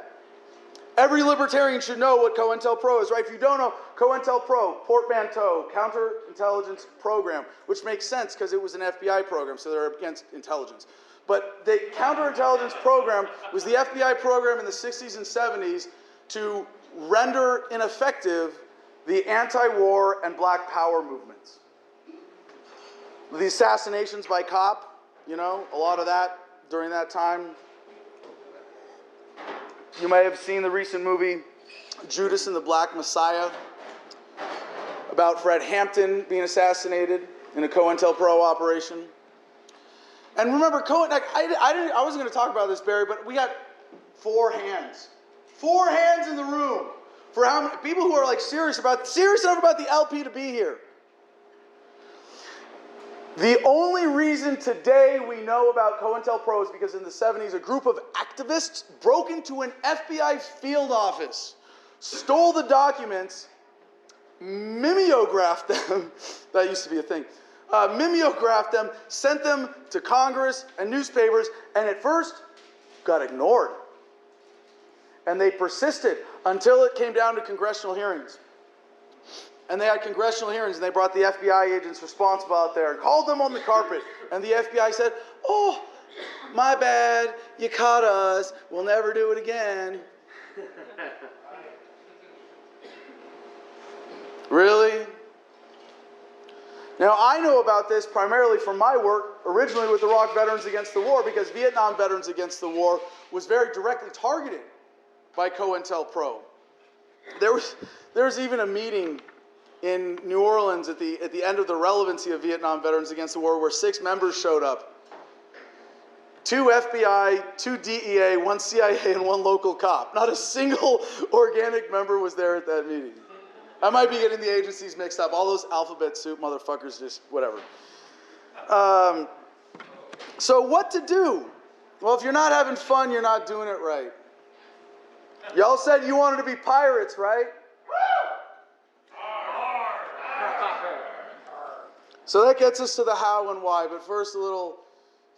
Every libertarian should know what COINTELPRO is, right? If you don't know, COINTELPRO, portmanteau, counterintelligence program, which makes sense because it was an FBI program, so they're against intelligence. But the counterintelligence program was the FBI program in the 60s and 70s to render ineffective the anti-war and black power movements. The assassinations by cop, a lot of that during that time. You may have seen the recent movie Judas and the Black Messiah about Fred Hampton being assassinated in a COINTELPRO operation. And remember, I wasn't going to talk about this, Barry, but we got 4 hands. 4 hands in the room for how many people who are serious enough about the LP to be here. The only reason today we know about COINTELPRO is because in the 70s, a group of activists broke into an FBI field office, stole the documents, mimeographed them, that used to be a thing, mimeographed them, sent them to Congress and newspapers, and at first got ignored. And they persisted until it came down to congressional hearings. And they had congressional hearings, and they brought the FBI agents responsible out there and called them on the carpet. And the FBI said, "Oh, my bad, you caught us. We'll never do it again." Really? Now, I know about this primarily from my work, originally with Iraq Veterans Against the War, because Vietnam Veterans Against the War was very directly targeted by COINTELPRO. There was even a meeting in New Orleans at the end of the relevancy of Vietnam Veterans Against the War where 6 members showed up. 2 FBI, 2 DEA, 1 CIA, and 1 local cop. Not a single organic member was there at that meeting. I might be getting the agencies mixed up. All those alphabet soup motherfuckers, just whatever. So what to do? Well, if you're not having fun, you're not doing it right. Y'all said you wanted to be pirates, right? So that gets us to the how and why, but first a little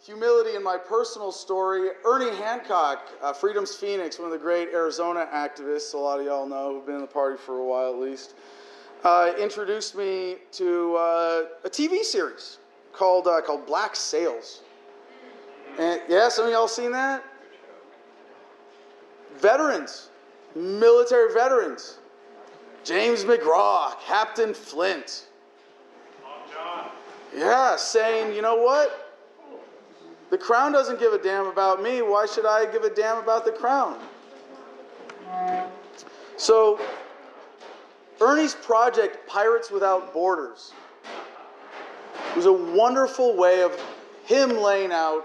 humility in my personal story. Ernie Hancock, Freedom's Phoenix, one of the great Arizona activists, a lot of y'all know, who've been in the party for a while at least, introduced me to a TV series called Black Sails. And yeah, some of y'all seen that? Veterans, military veterans. James McGraw, Captain Flint. Yeah, saying, you know what? The Crown doesn't give a damn about me. Why should I give a damn about the Crown? So, Ernie's project, Pirates Without Borders, was a wonderful way of him laying out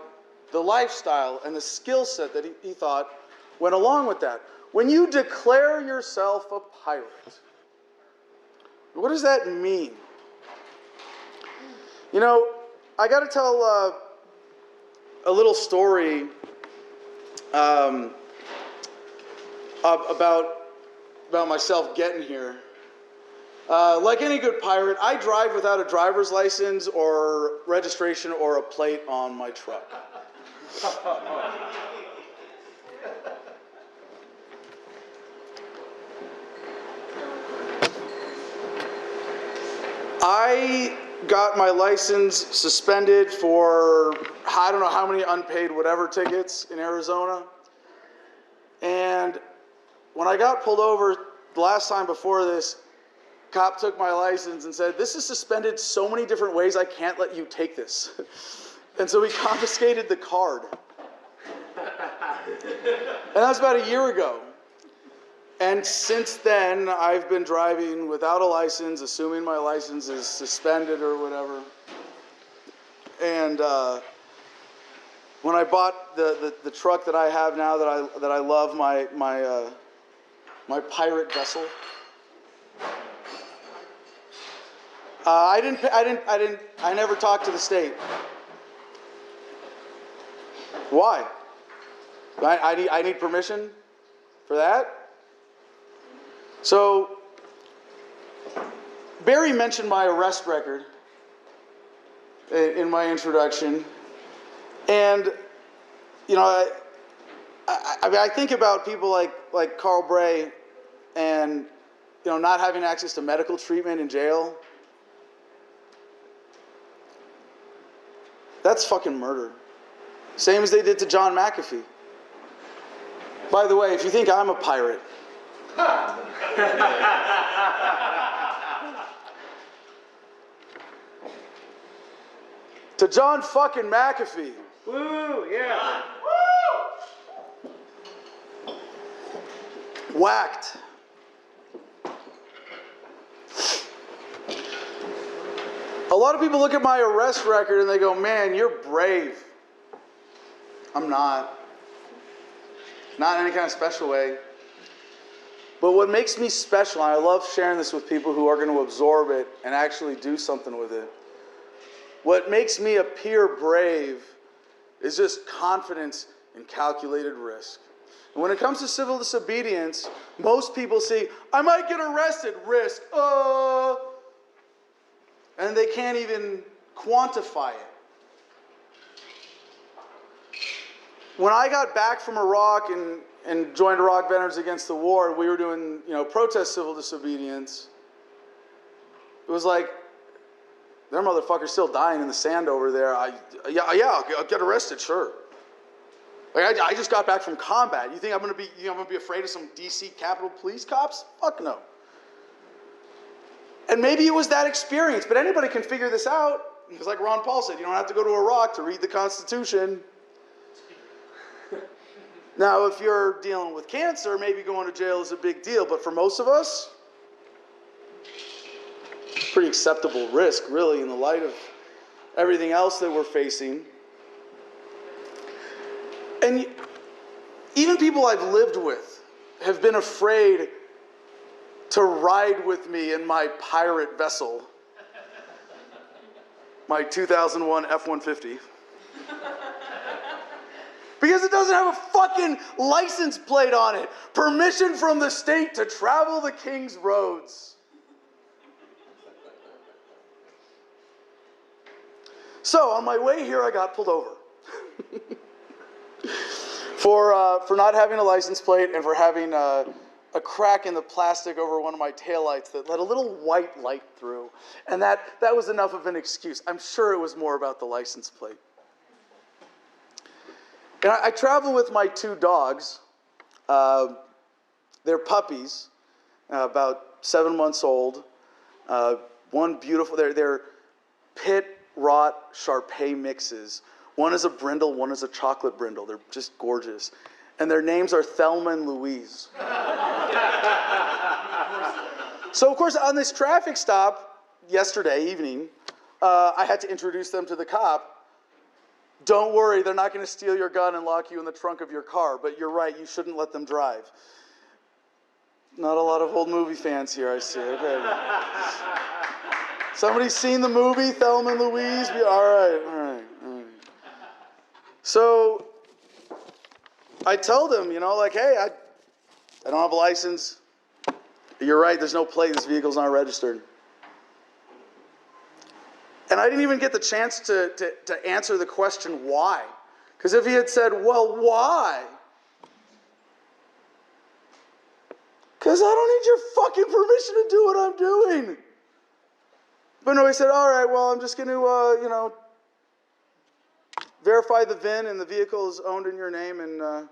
the lifestyle and the skill set that he thought went along with that. When you declare yourself a pirate, what does that mean? You know, I got to tell a little story about myself getting here. Like any good pirate, I drive without a driver's license or registration or a plate on my truck. I got my license suspended for I don't know how many unpaid whatever tickets in Arizona. And when I got pulled over the last time before this, cop took my license and said, "This is suspended so many different ways, I can't let you take this." And so he confiscated the card. And that was about a year ago. And since then, I've been driving without a license, assuming my license is suspended or whatever. And when I bought the truck that I have now, that I love, my pirate vessel, I never talked to the state. Why? I need permission for that? So, Barry mentioned my arrest record in my introduction. And, you know, I think about people like Carl Bray and, you know, not having access to medical treatment in jail. That's fucking murder. Same as they did to John McAfee. By the way, if you think I'm a pirate, to John fucking McAfee. Woo, yeah. Whacked. A lot of people look at my arrest record and they go, "Man, you're brave." I'm not. Not in any kind of special way. But what makes me special, and I love sharing this with people who are going to absorb it and actually do something with it. What makes me appear brave is just confidence in calculated risk. And when it comes to civil disobedience, most people see, "I might get arrested, risk, and they can't even quantify it. When I got back from Iraq and joined Iraq Veterans Against the War, we were doing, you know, protest civil disobedience. It was like, there motherfucker's still dying in the sand over there. Yeah, I'll get arrested, sure. Like I just got back from combat. You think I'm gonna be afraid of some DC Capitol Police cops? Fuck no. And maybe it was that experience, but anybody can figure this out. Because like Ron Paul said, you don't have to go to Iraq to read the Constitution. Now, if you're dealing with cancer, maybe going to jail is a big deal. But for most of us, pretty acceptable risk, really, in the light of everything else that we're facing. And even people I've lived with have been afraid to ride with me in my pirate vessel, my 2001 F-150. Because it doesn't have a fucking license plate on it. Permission from the state to travel the king's roads. So on my way here, I got pulled over for not having a license plate and for having a crack in the plastic over one of my taillights that let a little white light through. And that was enough of an excuse. I'm sure it was more about the license plate. And I travel with my two dogs. They're puppies, about 7 months old. One beautiful, they're pit rot Shar-Pei mixes. One is a brindle, one is a chocolate brindle. They're just gorgeous. And their names are Thelma and Louise. So, of course, on this traffic stop yesterday evening, I had to introduce them to the cop. Don't worry, they're not going to steal your gun and lock you in the trunk of your car, but you're right, you shouldn't let them drive. Not a lot of old movie fans here, I see. Okay. Somebody seen the movie, Thelma and Louise? All right. So, I tell them, you know, like, hey, I don't have a license. You're right, there's no plate. This vehicle's not registered. And I didn't even get the chance to answer the question why. Because if he had said, well, why? Because I don't need your fucking permission to do what I'm doing. But no, he said, all right, well, I'm just going to, verify the VIN and the vehicle is owned in your name and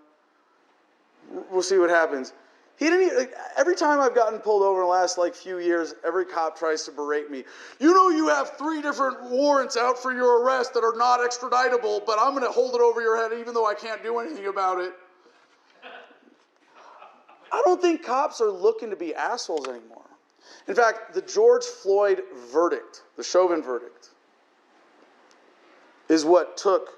we'll see what happens. He didn't even, every time I've gotten pulled over in the last few years, every cop tries to berate me. You know you have 3 different warrants out for your arrest that are not extraditable, but I'm going to hold it over your head even though I can't do anything about it. I don't think cops are looking to be assholes anymore. In fact, the George Floyd verdict, the Chauvin verdict, is what took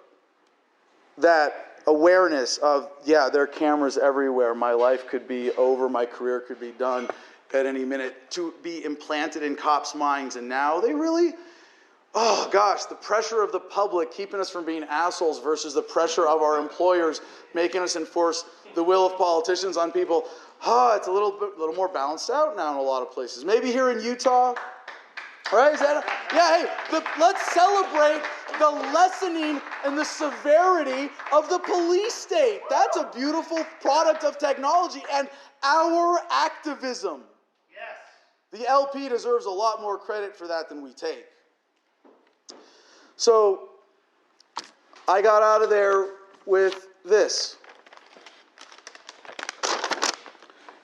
that awareness of, yeah, there are cameras everywhere. My life could be over. My career could be done at any minute, to be implanted in cops' minds. And now they really, oh gosh, the pressure of the public keeping us from being assholes versus the pressure of our employers making us enforce the will of politicians on people. It's a little more balanced out now in a lot of places. Maybe here in Utah, right? Let's celebrate the lessening and the severity of the police state. That's a beautiful product of technology and our activism. Yes. The LP deserves a lot more credit for that than we take. So, I got out of there with this.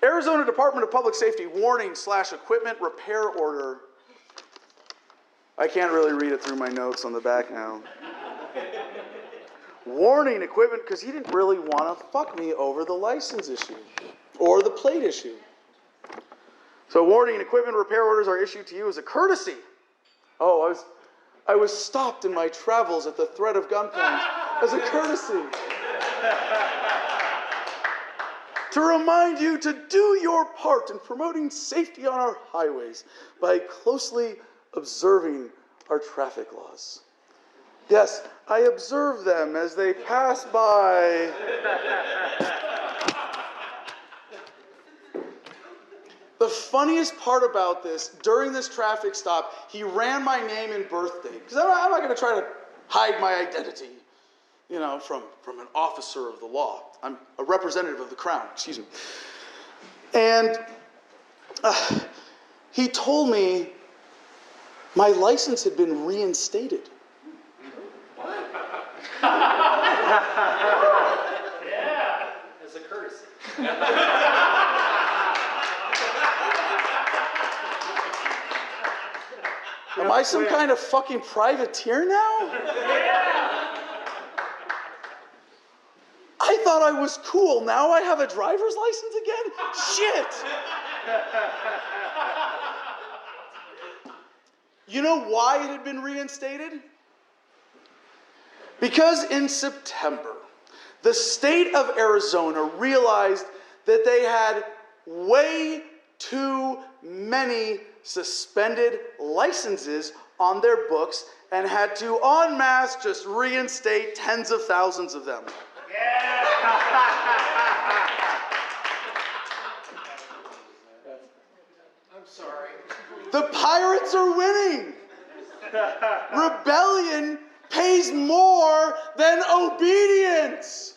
Arizona Department of Public Safety warning/equipment repair order. I can't really read it through my notes on the back now. Warning equipment, because he didn't really want to fuck me over the license issue or the plate issue. So warning equipment repair orders are issued to you as a courtesy. Oh, I was stopped in my travels at the threat of gunpoint as a courtesy. To remind you to do your part in promoting safety on our highways by closely observing our traffic laws. Yes, I observe them as they pass by. The funniest part about this, during this traffic stop, he ran my name and birthday. Because I'm not going to try to hide my identity, from an officer of the law. I'm a representative of the crown, excuse me. And he told me my license had been reinstated. Yeah, as a courtesy. Am I some kind of fucking privateer now? I thought I was cool. Now I have a driver's license again? Shit! You know why it had been reinstated? Because in September, the state of Arizona realized that they had way too many suspended licenses on their books and had to en masse just reinstate tens of thousands of them. Yeah. I'm sorry. The pirates are winning. Rebellion pays more than obedience.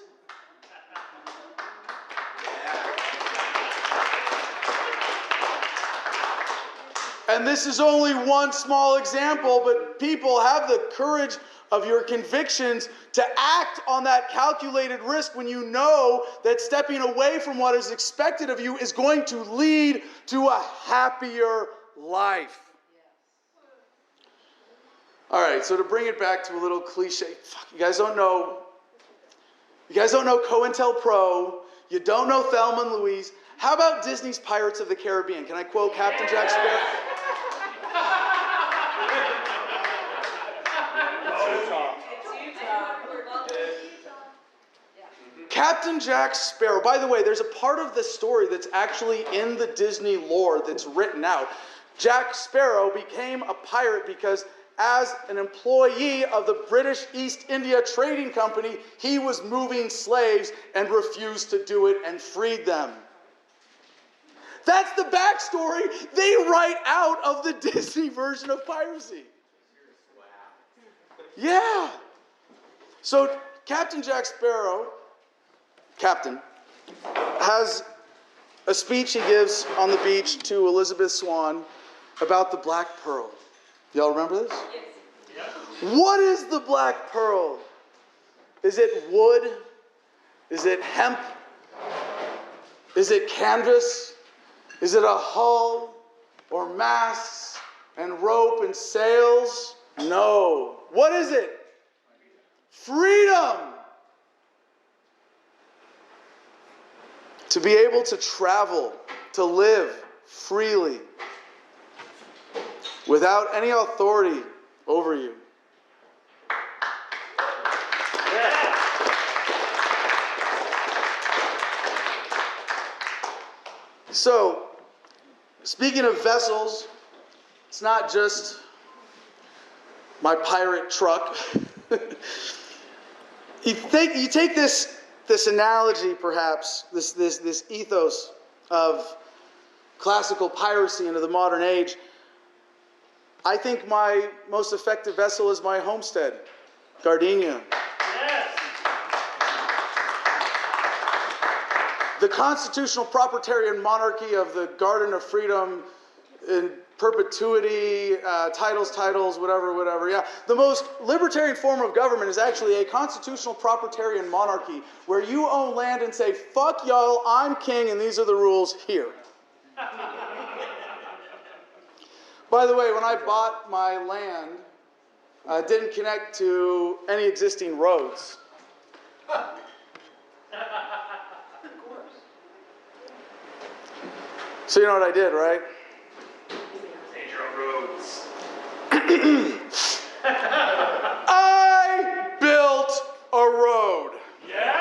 And this is only one small example, but people, have the courage of your convictions to act on that calculated risk when you know that stepping away from what is expected of you is going to lead to a happier life. All right, so to bring it back to a little cliche, you guys don't know COINTELPRO, you don't know Thelma and Louise. How about Disney's Pirates of the Caribbean? Can I quote Captain Jack Sparrow? Captain Jack Sparrow. By the way, there's a part of the story that's actually in the Disney lore that's written out. Jack Sparrow became a pirate because as an employee of the British East India Trading Company, he was moving slaves and refused to do it and freed them. That's the backstory they write out of the Disney version of piracy. Yeah. So Captain Jack Sparrow, Captain, has a speech he gives on the beach to Elizabeth Swann about the Black Pearl. Y'all remember this? Yes. What is the Black Pearl? Is it wood? Is it hemp? Is it canvas? Is it a hull or masts and rope and sails? No. What is it? Freedom. To be able to travel, to live freely, without any authority over you. So, speaking of vessels, it's not just my pirate truck. You take this analogy, perhaps, this ethos of classical piracy into the modern age. I think my most effective vessel is my homestead, Gardenia. Yes. The constitutional proprietarian monarchy of the Garden of Freedom in perpetuity, titles, whatever. Yeah, the most libertarian form of government is actually a constitutional proprietarian monarchy where you own land and say, fuck y'all, I'm king and these are the rules here. By the way, when I bought my land, I didn't connect to any existing roads. So you know what I did, right? Roads. I built a road. Yeah!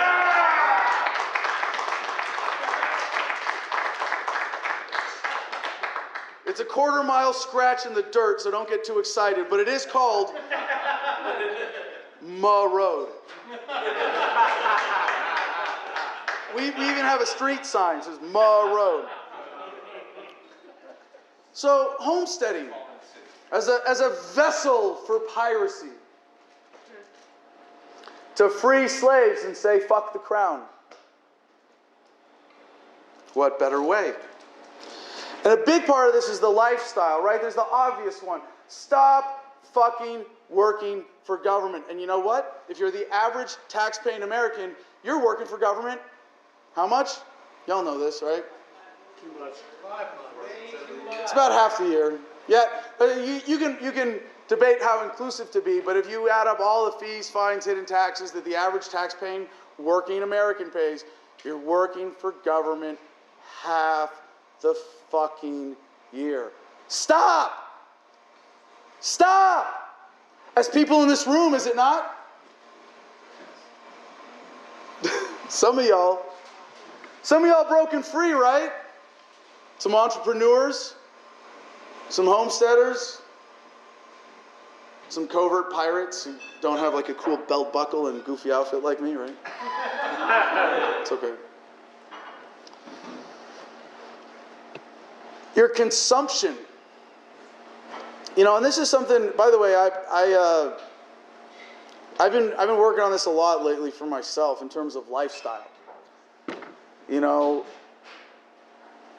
It's a 1/4 mile scratch in the dirt, so don't get too excited, but it is called Ma Road. We even have a street sign that says Ma Road. So, homesteading as a vessel for piracy. To free slaves and say, fuck the crown. What better way? And a big part of this is the lifestyle, right? There's the obvious one. Stop fucking working for government. And you know what? If you're the average tax-paying American, you're working for government. How much? Y'all know this, right? 2 months. 5 months. It's about half the year. Yeah, you can debate how inclusive to be, but if you add up all the fees, fines, hidden taxes that the average tax-paying working American pays, you're working for government half the fucking year. Stop! Stop! As people in this room, is it not? Some of y'all broken free, right? Some entrepreneurs, some homesteaders, some covert pirates who don't have like a cool belt buckle and goofy outfit like me, right? It's okay. Your consumption. You know, and this is something, by the way, I've been working on this a lot lately for myself in terms of lifestyle. You know,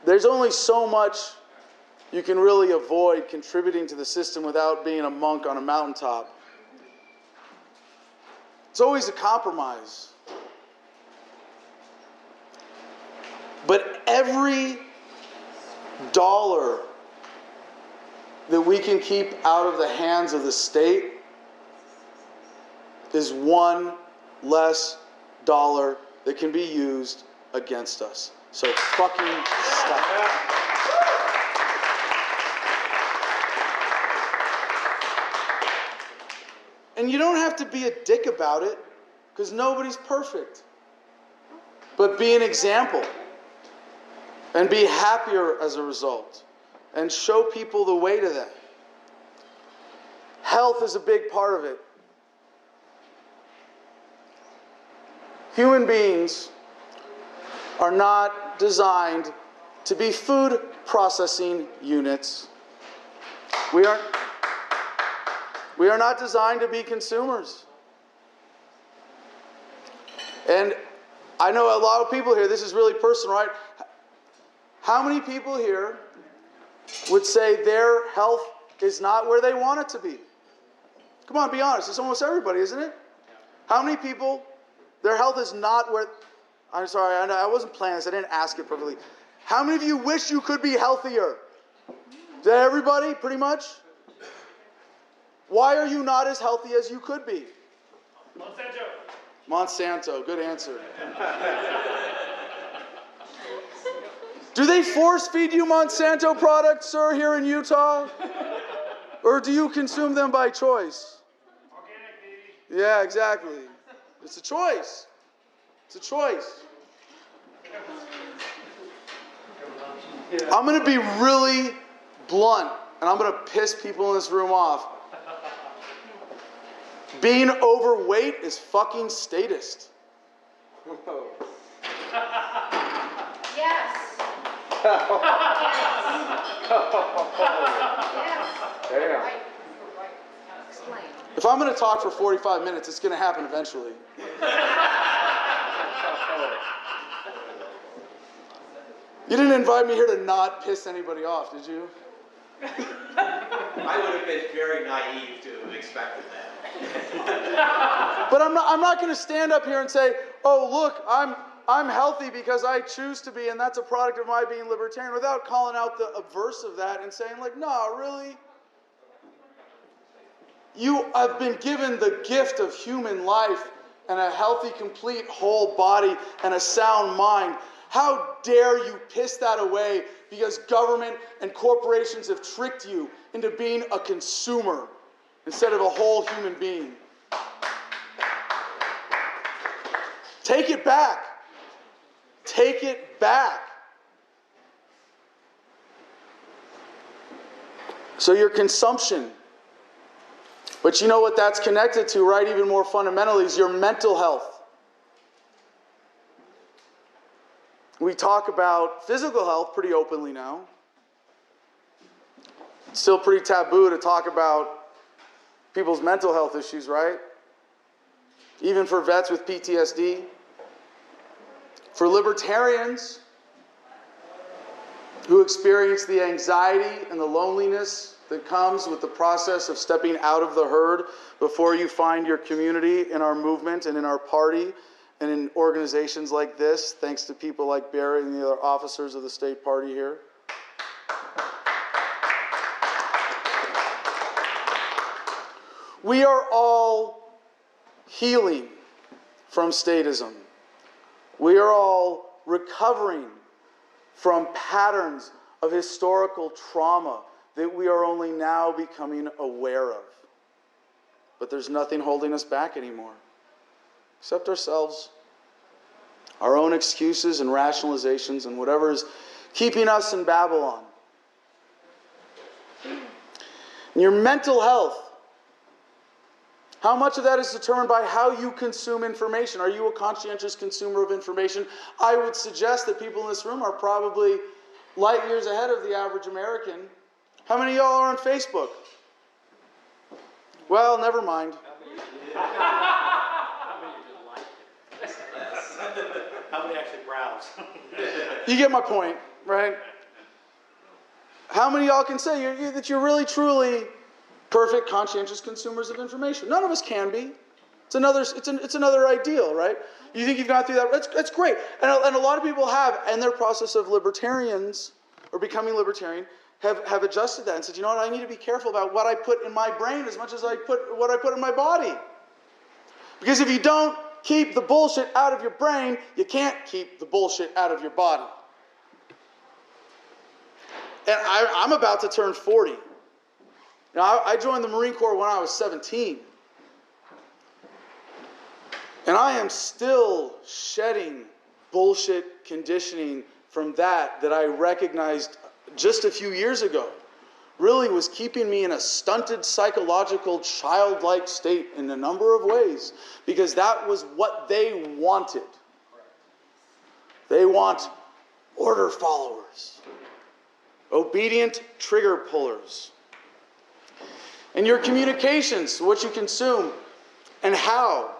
there's only so much you can really avoid contributing to the system without being a monk on a mountaintop. It's always a compromise. But every dollar that we can keep out of the hands of the state is one less dollar that can be used against us. So fucking stop. And you don't have to be a dick about it, because nobody's perfect. But be an example. And be happier as a result. And show people the way to that. Health is a big part of it. Human beings are not designed to be food processing units. We are not designed to be consumers. And I know a lot of people here, this is really personal, right? How many people here would say their health is not where they want it to be? Come on, be honest. It's almost everybody, isn't it? How many people, their health is not where... I'm sorry, I wasn't planning this. I didn't ask it perfectly. How many of you wish you could be healthier? Is that everybody, pretty much? Why are you not as healthy as you could be? Monsanto, good answer. Do they force feed you Monsanto products, sir, here in Utah? Or do you consume them by choice? Organic, baby. Yeah, exactly. It's a choice. It's a choice. I'm going to be really blunt, and I'm going to piss people in this room off. Being overweight is fucking statist. Yes. Damn. Explain. If I'm going to talk for 45 minutes, it's going to happen eventually. You didn't invite me here to not piss anybody off, did you? I would have been very naive to have expected that. But I'm not going to stand up here and say, "Oh, look, I'm healthy because I choose to be, and that's a product of my being libertarian," without calling out the averse of that and saying, like, "No, really? You have been given the gift of human life and a healthy, complete, whole body and a sound mind. How dare you piss that away because government and corporations have tricked you into being a consumer instead of a whole human being? Take it back. Take it back." So your consumption. But you know what that's connected to, right? Even more fundamentally is your mental health. We talk about physical health pretty openly now. It's still pretty taboo to talk about people's mental health issues, right? Even for vets with PTSD. For libertarians who experience the anxiety and the loneliness that comes with the process of stepping out of the herd before you find your community in our movement and in our party and in organizations like this, thanks to people like Barrett and the other officers of the state party here. We are all healing from statism. We are all recovering from patterns of historical trauma that we are only now becoming aware of. But there's nothing holding us back anymore, except ourselves, our own excuses and rationalizations and whatever is keeping us in Babylon. And your mental health, how much of that is determined by how you consume information? Are you a conscientious consumer of information? I would suggest that people in this room are probably light years ahead of the average American. How many of y'all are on Facebook? Well, never mind. How many actually browse? You get my point, right? How many of y'all can say that you're really, truly perfect, conscientious consumers of information? None of us can be. It's another ideal, right? You think you've gone through that? That's great. And a lot of people have, in their process of libertarians, or becoming libertarian, have adjusted that and said, you know what, I need to be careful about what I put in my brain as much as what I put in my body. Because if you don't keep the bullshit out of your brain, you can't keep the bullshit out of your body. And I'm about to turn 40. Now, I joined the Marine Corps when I was 17. And I am still shedding bullshit conditioning from that I recognized just a few years ago really was keeping me in a stunted psychological childlike state in a number of ways, because that was what they wanted. They want order followers. obedient trigger pullers. And your communications, what you consume and how.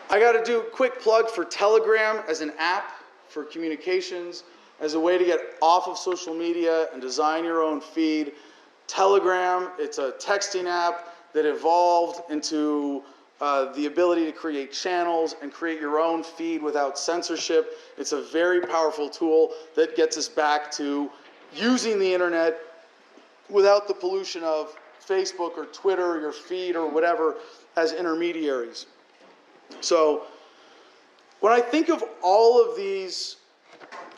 I got to do a quick plug for Telegram as an app for communications, as a way to get off of social media and design your own feed. Telegram, it's a texting app that evolved into the ability to create channels and create your own feed without censorship. It's a very powerful tool that gets us back to using the internet without the pollution of Facebook or Twitter or your feed or whatever as intermediaries. So when I think of all of these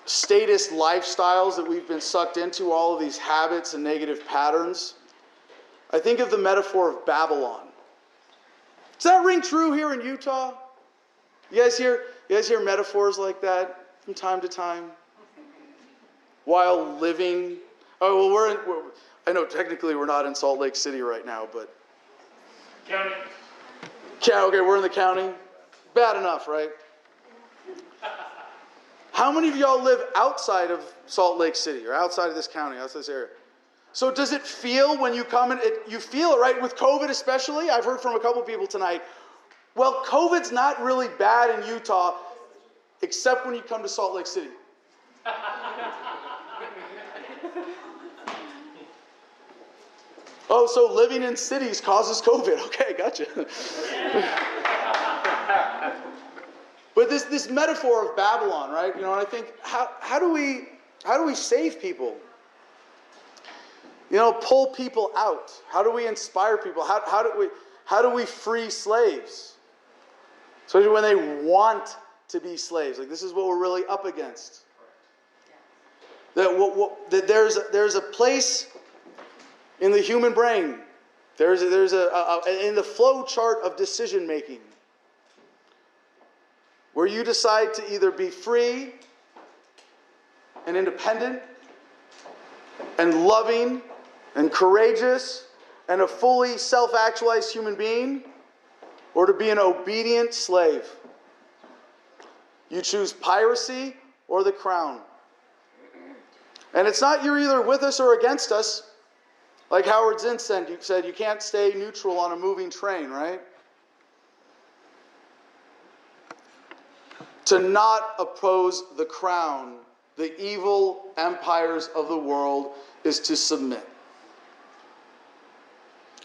statist lifestyles that we've been sucked into, all of these habits and negative patterns, I think of the metaphor of Babylon. Does that ring true here in Utah? You guys hear metaphors like that from time to time? While living, oh well, I know technically we're not in Salt Lake City right now, but County. Okay, we're in the county. Bad enough, right? How many of y'all live outside of Salt Lake City or outside of this county, outside this area? So does it feel when you come in, you feel it, right? With COVID especially, I've heard from a couple people tonight, well, COVID's not really bad in Utah, except when you come to Salt Lake City. Oh, so living in cities causes COVID. Okay, gotcha. But this metaphor of Babylon, right? You know, and I think, how do we save people? You know, pull people out. How do we inspire people? How do we free slaves? Especially when they want to be slaves. Like, this is what we're really up against. That there's a place in the human brain. There's in the flow chart of decision making, where you decide to either be free and independent and loving and courageous and a fully self-actualized human being, or to be an obedient slave. You choose piracy or the crown. And it's not you're either with us or against us. Like Howard Zinn said, you can't stay neutral on a moving train, right? To not oppose the crown, the evil empires of the world, is to submit.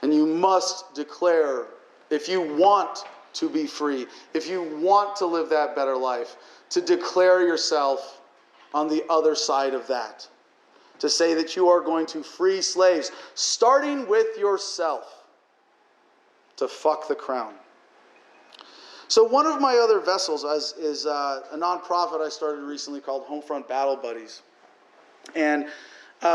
And you must declare, if you want to be free, if you want to live that better life, to declare yourself on the other side of that. To say that you are going to free slaves, starting with yourself, to fuck the crown. So one of my other vessels is a nonprofit I started recently called HOMEFRONT BATTLE BUDDIES. And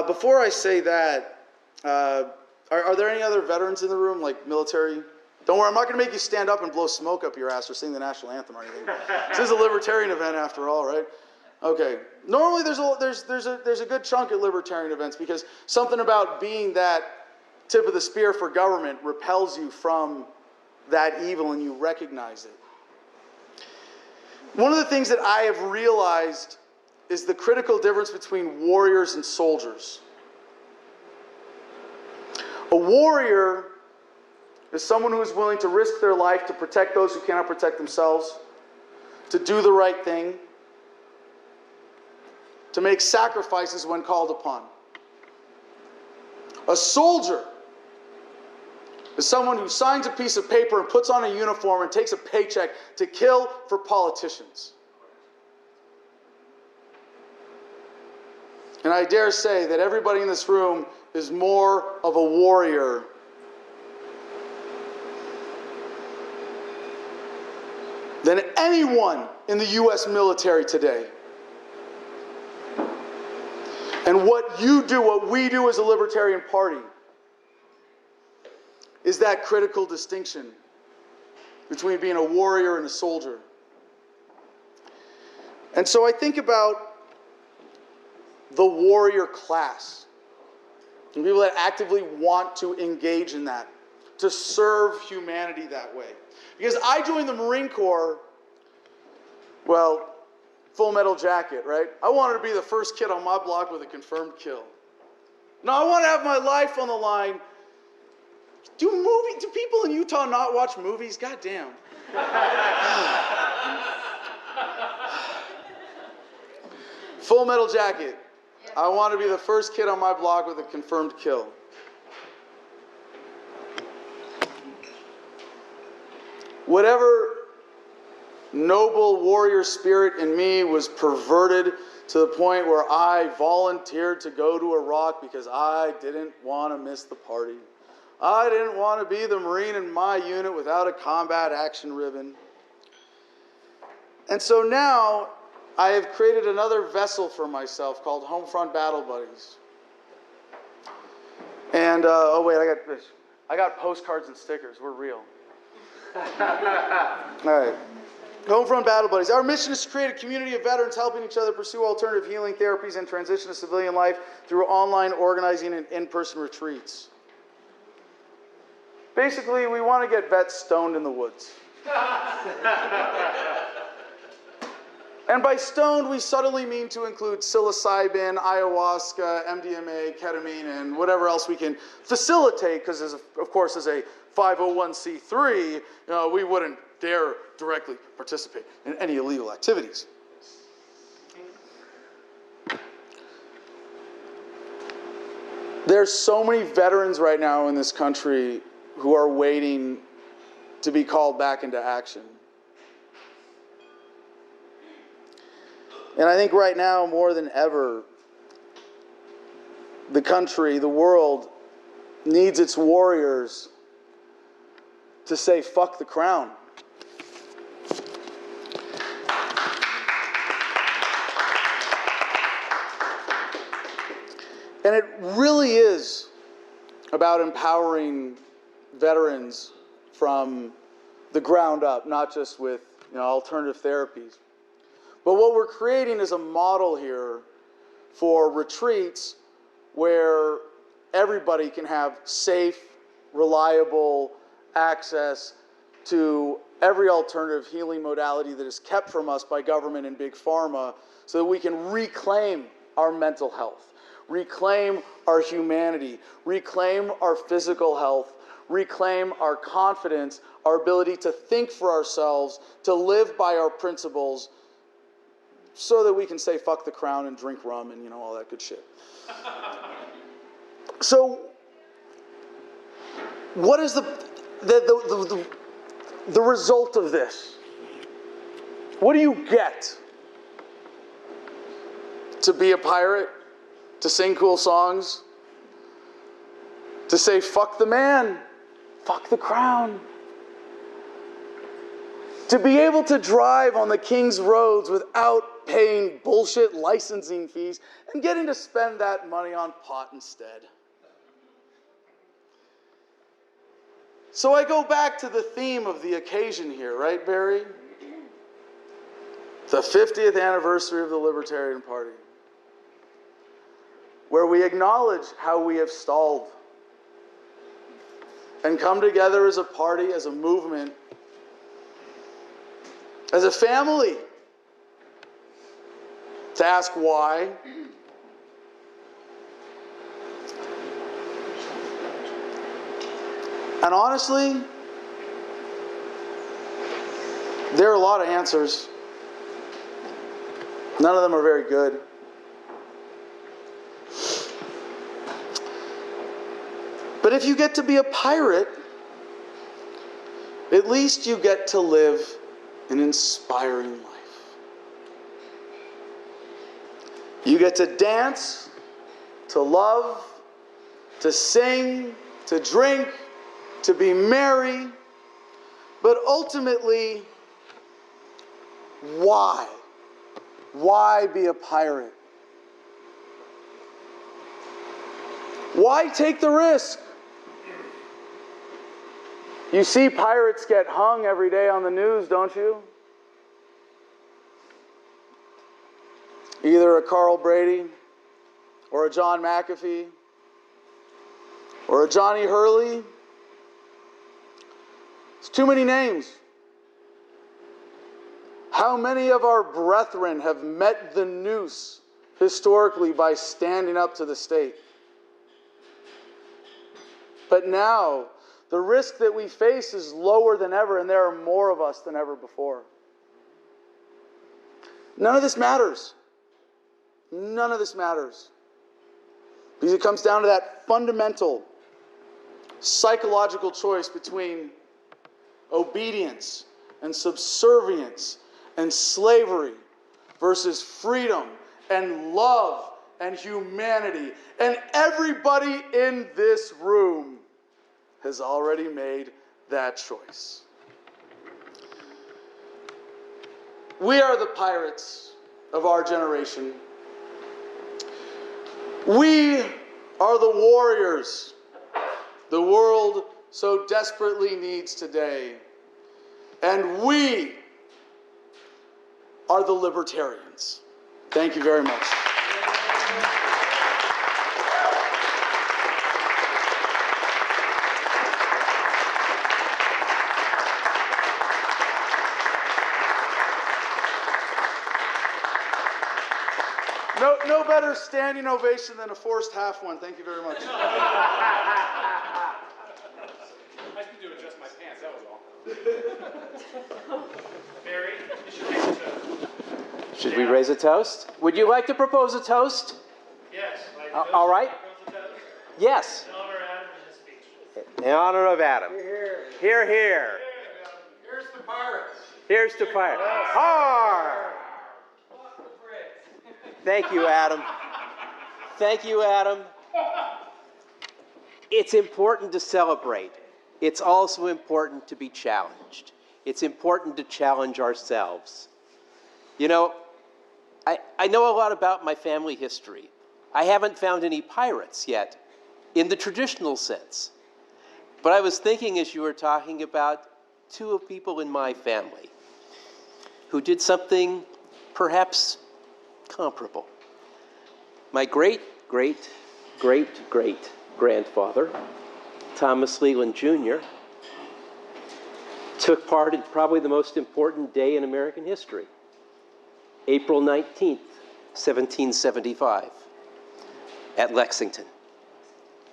before I say that, are there any other veterans in the room, like military? Don't worry, I'm not going to make you stand up and blow smoke up your ass or sing the national anthem or anything. This is a libertarian event after all, right? Okay. Normally there's a good chunk at libertarian events because something about being that tip of the spear for government repels you from that evil and you recognize it. One of the things that I have realized is the critical difference between warriors and soldiers. A warrior is someone who is willing to risk their life to protect those who cannot protect themselves, to do the right thing, to make sacrifices when called upon. A soldier is someone who signs a piece of paper and puts on a uniform and takes a paycheck to kill for politicians. And I dare say that everybody in this room is more of a warrior than anyone in the U.S. military today. And what you do, what we do as a Libertarian Party, is that critical distinction between being a warrior and a soldier. And so I think about the warrior class, and people that actively want to engage in that, to serve humanity that way. Because I joined the Marine Corps, well, Full Metal Jacket, right? I wanted to be the first kid on my block with a confirmed kill. No, I want to have my life on the line. Do people in Utah not watch movies? God damn. Full Metal Jacket. I want to be the first kid on my block with a confirmed kill. Whatever noble warrior spirit in me was perverted to the point where I volunteered to go to Iraq because I didn't want to miss the party. I didn't want to be the Marine in my unit without a combat action ribbon. And so now I have created another vessel for myself called HOMEFRONT BATTLE BUDDIES. And, oh wait, I got postcards and stickers. We're real. All right. HOMEFRONT BATTLE BUDDIES. Our mission is to create a community of veterans helping each other pursue alternative healing therapies and transition to civilian life through online organizing and in-person retreats. Basically, we want to get vets stoned in the woods. And by stoned, we subtly mean to include psilocybin, ayahuasca, MDMA, ketamine, and whatever else we can facilitate, because of course, as a 501c3, we wouldn't dare directly participate in any illegal activities. There's so many veterans right now in this country who are waiting to be called back into action. And I think right now, more than ever, the country, the world, needs its warriors to say, fuck the crown. And it really is about empowering veterans from the ground up, not just with alternative therapies. But what we're creating is a model here for retreats where everybody can have safe, reliable access to every alternative healing modality that is kept from us by government and big pharma, so that we can reclaim our mental health, reclaim our humanity, reclaim our physical health, reclaim our confidence, our ability to think for ourselves, to live by our principles, so that we can say fuck the crown and drink rum and all that good shit. So, what is the result of this? What do you get? To be a pirate? To sing cool songs? To say fuck the man? Fuck the crown? To be able to drive on the king's roads without paying bullshit licensing fees and getting to spend that money on pot instead. So I go back to the theme of the occasion here, right, Barry? The 50th anniversary of the Libertarian Party, where we acknowledge how we have stalled and come together as a party, as a movement, as a family, to ask why. And honestly, there are a lot of answers. None of them are very good. But if you get to be a pirate, at least you get to live an inspiring life. You get to dance, to love, to sing, to drink, to be merry, but ultimately, why? Why be a pirate? Why take the risk? You see pirates get hung every day on the news, don't you? Either a Carl Brady, or a John McAfee, or a Johnny Hurley. It's too many names. How many of our brethren have met the noose historically by standing up to the state? But now, the risk that we face is lower than ever, and there are more of us than ever before. None of this matters. None of this matters. Because it comes down to that fundamental psychological choice between obedience and subservience and slavery versus freedom and love and humanity. And everybody in this room has already made that choice. We are the pirates of our generation. We are the warriors the world so desperately needs today. And we are the libertarians. Thank you very much. No better standing ovation than a forced half one. Thank you very much. I just need to adjust my pants, that was all. Barry, you should raise a toast. Should we raise a toast? Would you like to propose a toast? Yes. All right. Yes. In honor of Adam and his speech. In honor of Adam. Hear, hear. Here's the pirates. Here's to pirate. Har! Thank you, Adam. Thank you, Adam. It's important to celebrate. It's also important to be challenged. It's important to challenge ourselves. You know, I know a lot about my family history. I haven't found any pirates yet, in the traditional sense. But I was thinking as you were talking about two of people in my family who did something perhaps comparable. My great-great-great-great-grandfather, Thomas Leland Jr., took part in probably the most important day in American history, April 19th, 1775, at Lexington,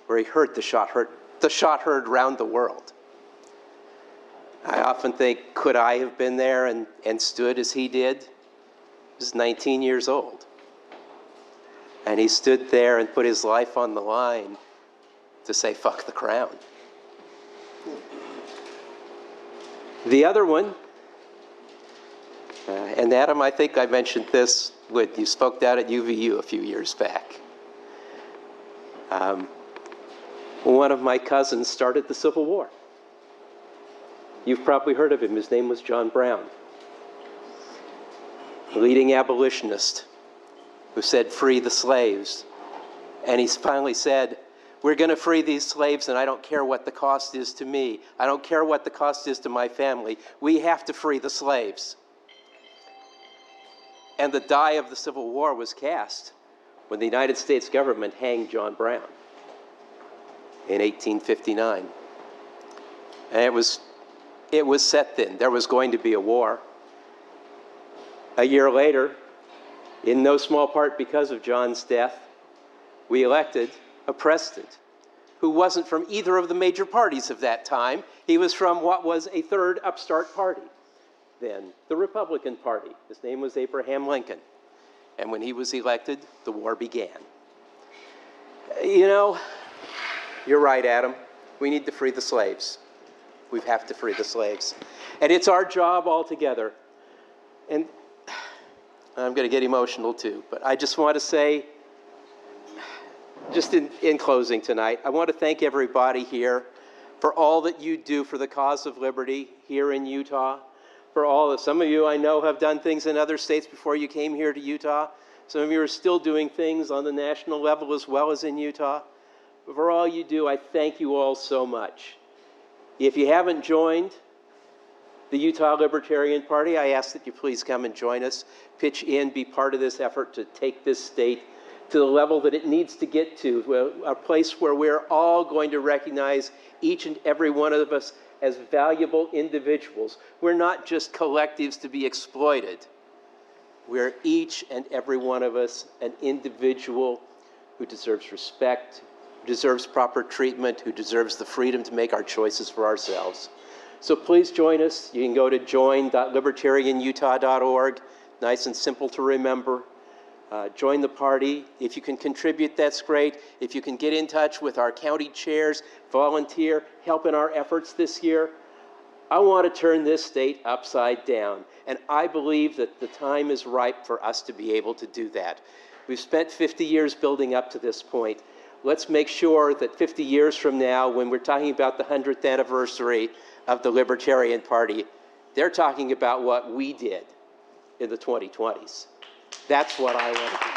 where he heard the shot heard round the world. I often think, could I have been there and stood as he did? He was 19 years old. And he stood there and put his life on the line to say, fuck the crown. The other one, and Adam, I think I mentioned this when you spoke down at UVU a few years back. One of my cousins started the Civil War. You've probably heard of him. His name was John Brown, a leading abolitionist who said, free the slaves. And he finally said, we're going to free these slaves, and I don't care what the cost is to me. I don't care what the cost is to my family. We have to free the slaves. And the die of the Civil War was cast when the United States government hanged John Brown in 1859. And it was set then. There was going to be a war. A year later, in no small part because of John's death, we elected a president who wasn't from either of the major parties of that time. He was from what was a third upstart party then, the Republican Party. His name was Abraham Lincoln. And when he was elected, the war began. You know, you're right, Adam. We need to free the slaves. We have to free the slaves. And it's our job all together. And I'm going to get emotional too, but I just want to say, just in closing tonight, I want to thank everybody here for all that you do for the cause of liberty here in Utah. Some of you I know have done things in other states before you came here to Utah. Some of you are still doing things on the national level as well as in Utah. But for all you do, I thank you all so much. If you haven't joined the Utah Libertarian Party, I ask that you please come and join us, pitch in, be part of this effort to take this state to the level that it needs to get to, a place where we're all going to recognize each and every one of us as valuable individuals. We're not just collectives to be exploited. We're each and every one of us an individual who deserves respect, who deserves proper treatment, who deserves the freedom to make our choices for ourselves. So please join us. You can go to join.libertarianutah.org. Nice and simple to remember. Join the party. If you can contribute, that's great. If you can get in touch with our county chairs, volunteer, help in our efforts this year. I want to turn this state upside down, and I believe that the time is ripe for us to be able to do that. We've spent 50 years building up to this point. Let's make sure that 50 years from now, when we're talking about the 100th anniversary of the Libertarian Party, they're talking about what we did in the 2020s. That's what I want to do.